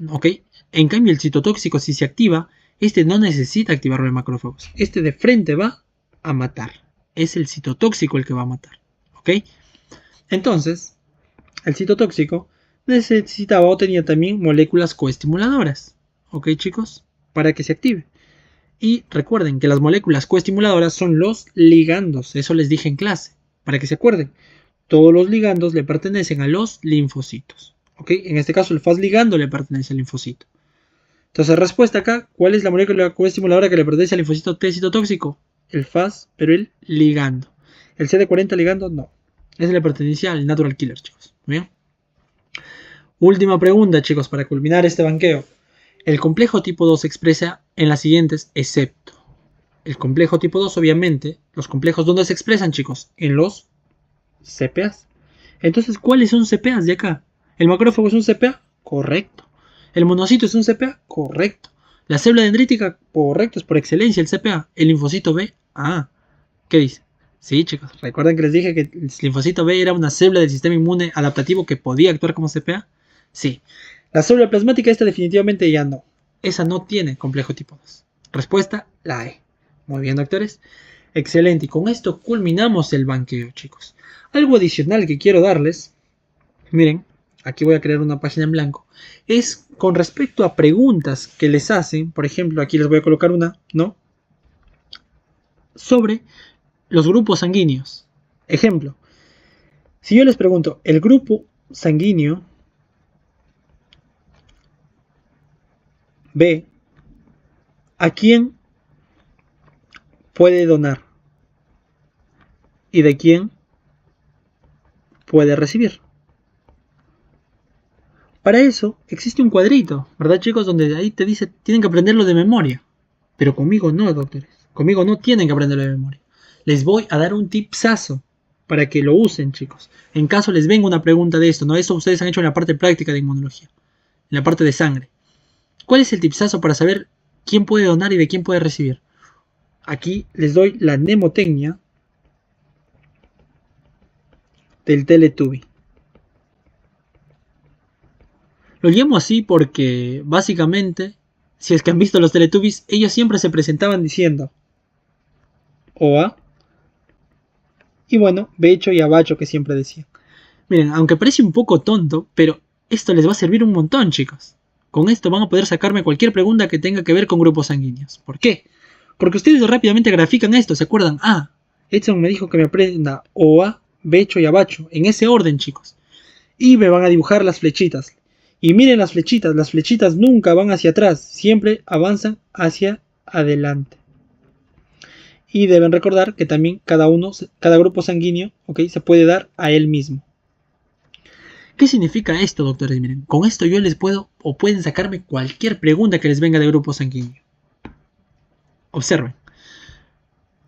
Speaker 1: ¿Ok? En cambio, el citotóxico, si se activa, este no necesita activarme macrófagos. Este de frente va a matar. Es el citotóxico el que va a matar. ¿Ok? Entonces, el citotóxico necesitaba o tenía también moléculas coestimuladoras. ¿Ok, chicos? Para que se active. Y recuerden que las moléculas coestimuladoras son los ligandos. Eso les dije en clase. Para que se acuerden. Todos los ligandos le pertenecen a los linfocitos. ¿Ok? En este caso el Fas ligando le pertenece al linfocito. Entonces, respuesta acá, ¿cuál es la molécula coestimuladora que le pertenece al linfocito T citotóxico? El Fas, pero el ligando. El CD40 ligando, no. Ese le pertenecía al natural killer, chicos. ¿Bien? Última pregunta, chicos, para culminar este banqueo. El complejo tipo 2 se expresa en las siguientes, excepto. El complejo tipo 2, obviamente, los complejos, ¿dónde se expresan, chicos? En los CPAs. Entonces, ¿cuáles son CPAs de acá? ¿El macrófago es un CPA? Correcto. ¿El monocito es un CPA? Correcto. ¿La célula dendrítica? Correcto, es por excelencia el CPA. ¿El linfocito B? Ah, ¿qué dice? Sí, chicos, recuerden que les dije que el linfocito B era una célula del sistema inmune adaptativo que podía actuar como CPA. Sí. La célula plasmática, esta definitivamente ya no. Esa no tiene complejo tipo 2. Respuesta, la E. Muy bien, doctores. Excelente. Y con esto culminamos el banqueo, chicos. Algo adicional que quiero darles, miren, aquí voy a crear una página en blanco, es con respecto a preguntas que les hacen, por ejemplo, aquí les voy a colocar una, ¿no? Sobre los grupos sanguíneos. Ejemplo, si yo les pregunto, el grupo sanguíneo B, ¿a quién puede donar? ¿Y de quién puede recibir? Para eso existe un cuadrito, ¿verdad, chicos? Donde ahí te dice, tienen que aprenderlo de memoria. Pero conmigo no, doctores. Conmigo no tienen que aprenderlo de memoria. Les voy a dar un tipsazo para que lo usen, chicos. En caso les venga una pregunta de esto, ¿no? Eso ustedes han hecho en la parte práctica de inmunología. En la parte de sangre. ¿Cuál es el tipsazo para saber quién puede donar y de quién puede recibir? Aquí les doy la mnemotecnia del Teletubby. Lo llamo así porque, básicamente, si es que han visto los Teletubbies, ellos siempre se presentaban diciendo OA y bueno, Becho y Abacho, que siempre decían. Miren, aunque parece un poco tonto, pero esto les va a servir un montón, chicos. Con esto van a poder sacarme cualquier pregunta que tenga que ver con grupos sanguíneos. ¿Por qué? Porque ustedes rápidamente grafican esto, ¿se acuerdan? Ah, Edson me dijo que me aprenda OA, Becho y Abacho, en ese orden, chicos. Y me van a dibujar las flechitas. Y miren las flechitas nunca van hacia atrás, siempre avanzan hacia adelante. Y deben recordar que también cada grupo sanguíneo, ¿okay?, se puede dar a él mismo. ¿Qué significa esto, doctores? Miren, con esto yo les puedo o pueden sacarme cualquier pregunta que les venga de grupo sanguíneo. Observen.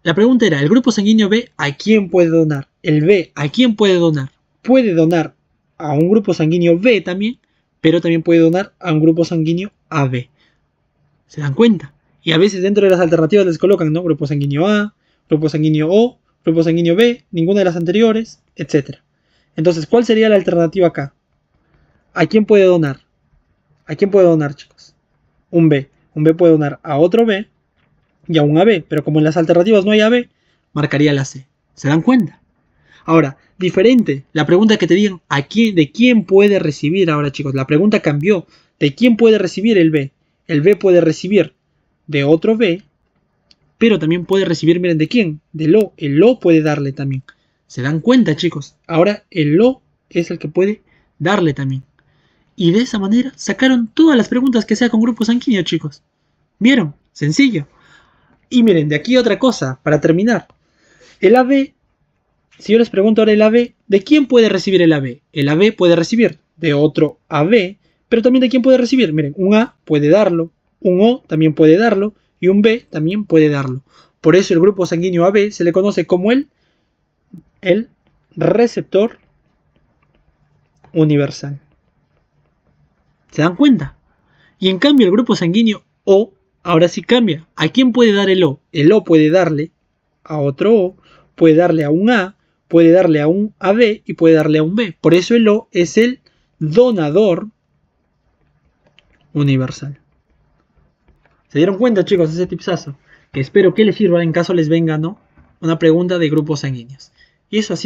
Speaker 1: La pregunta era, ¿el grupo sanguíneo B a quién puede donar? El B, ¿a quién puede donar? Puede donar a un grupo sanguíneo B también, pero también puede donar a un grupo sanguíneo AB. ¿Se dan cuenta? Y a veces dentro de las alternativas les colocan, ¿no? Grupo sanguíneo A, grupo sanguíneo O, grupo sanguíneo B, ninguna de las anteriores, etc. Entonces, ¿cuál sería la alternativa acá? ¿A quién puede donar? ¿A quién puede donar, chicos? Un B. Un B puede donar a otro B y a un AB, pero como en las alternativas no hay AB, marcaría la C. ¿Se dan cuenta? Ahora, diferente, la pregunta que te digan, ¿de quién puede recibir ahora, chicos? La pregunta cambió. ¿De quién puede recibir el B? El B puede recibir de otro B pero también puede recibir, miren, ¿de quién? Del O. El O puede darle también. ¿Se dan cuenta, chicos? Ahora el O es el que puede darle también. Y de esa manera sacaron todas las preguntas que sea con grupo sanguíneo, chicos. ¿Vieron? Sencillo. Y miren, de aquí otra cosa, para terminar. El AB, si yo les pregunto ahora el AB, ¿de quién puede recibir el AB? El AB puede recibir de otro AB, pero también ¿de quién puede recibir? Miren, un A puede darlo, un O también puede darlo, y un B también puede darlo. Por eso el grupo sanguíneo AB se le conoce como el receptor universal. ¿Se dan cuenta? Y en cambio el grupo sanguíneo O ahora sí cambia. ¿A quién puede dar el O? El O puede darle a otro O, puede darle a un A, puede darle a un AB y puede darle a un B. Por eso el O es el donador universal. ¿Se dieron cuenta, chicos, ese tipsazo? Que espero que les sirva en caso les venga, ¿no?, una pregunta de grupos sanguíneos. Y eso ha sido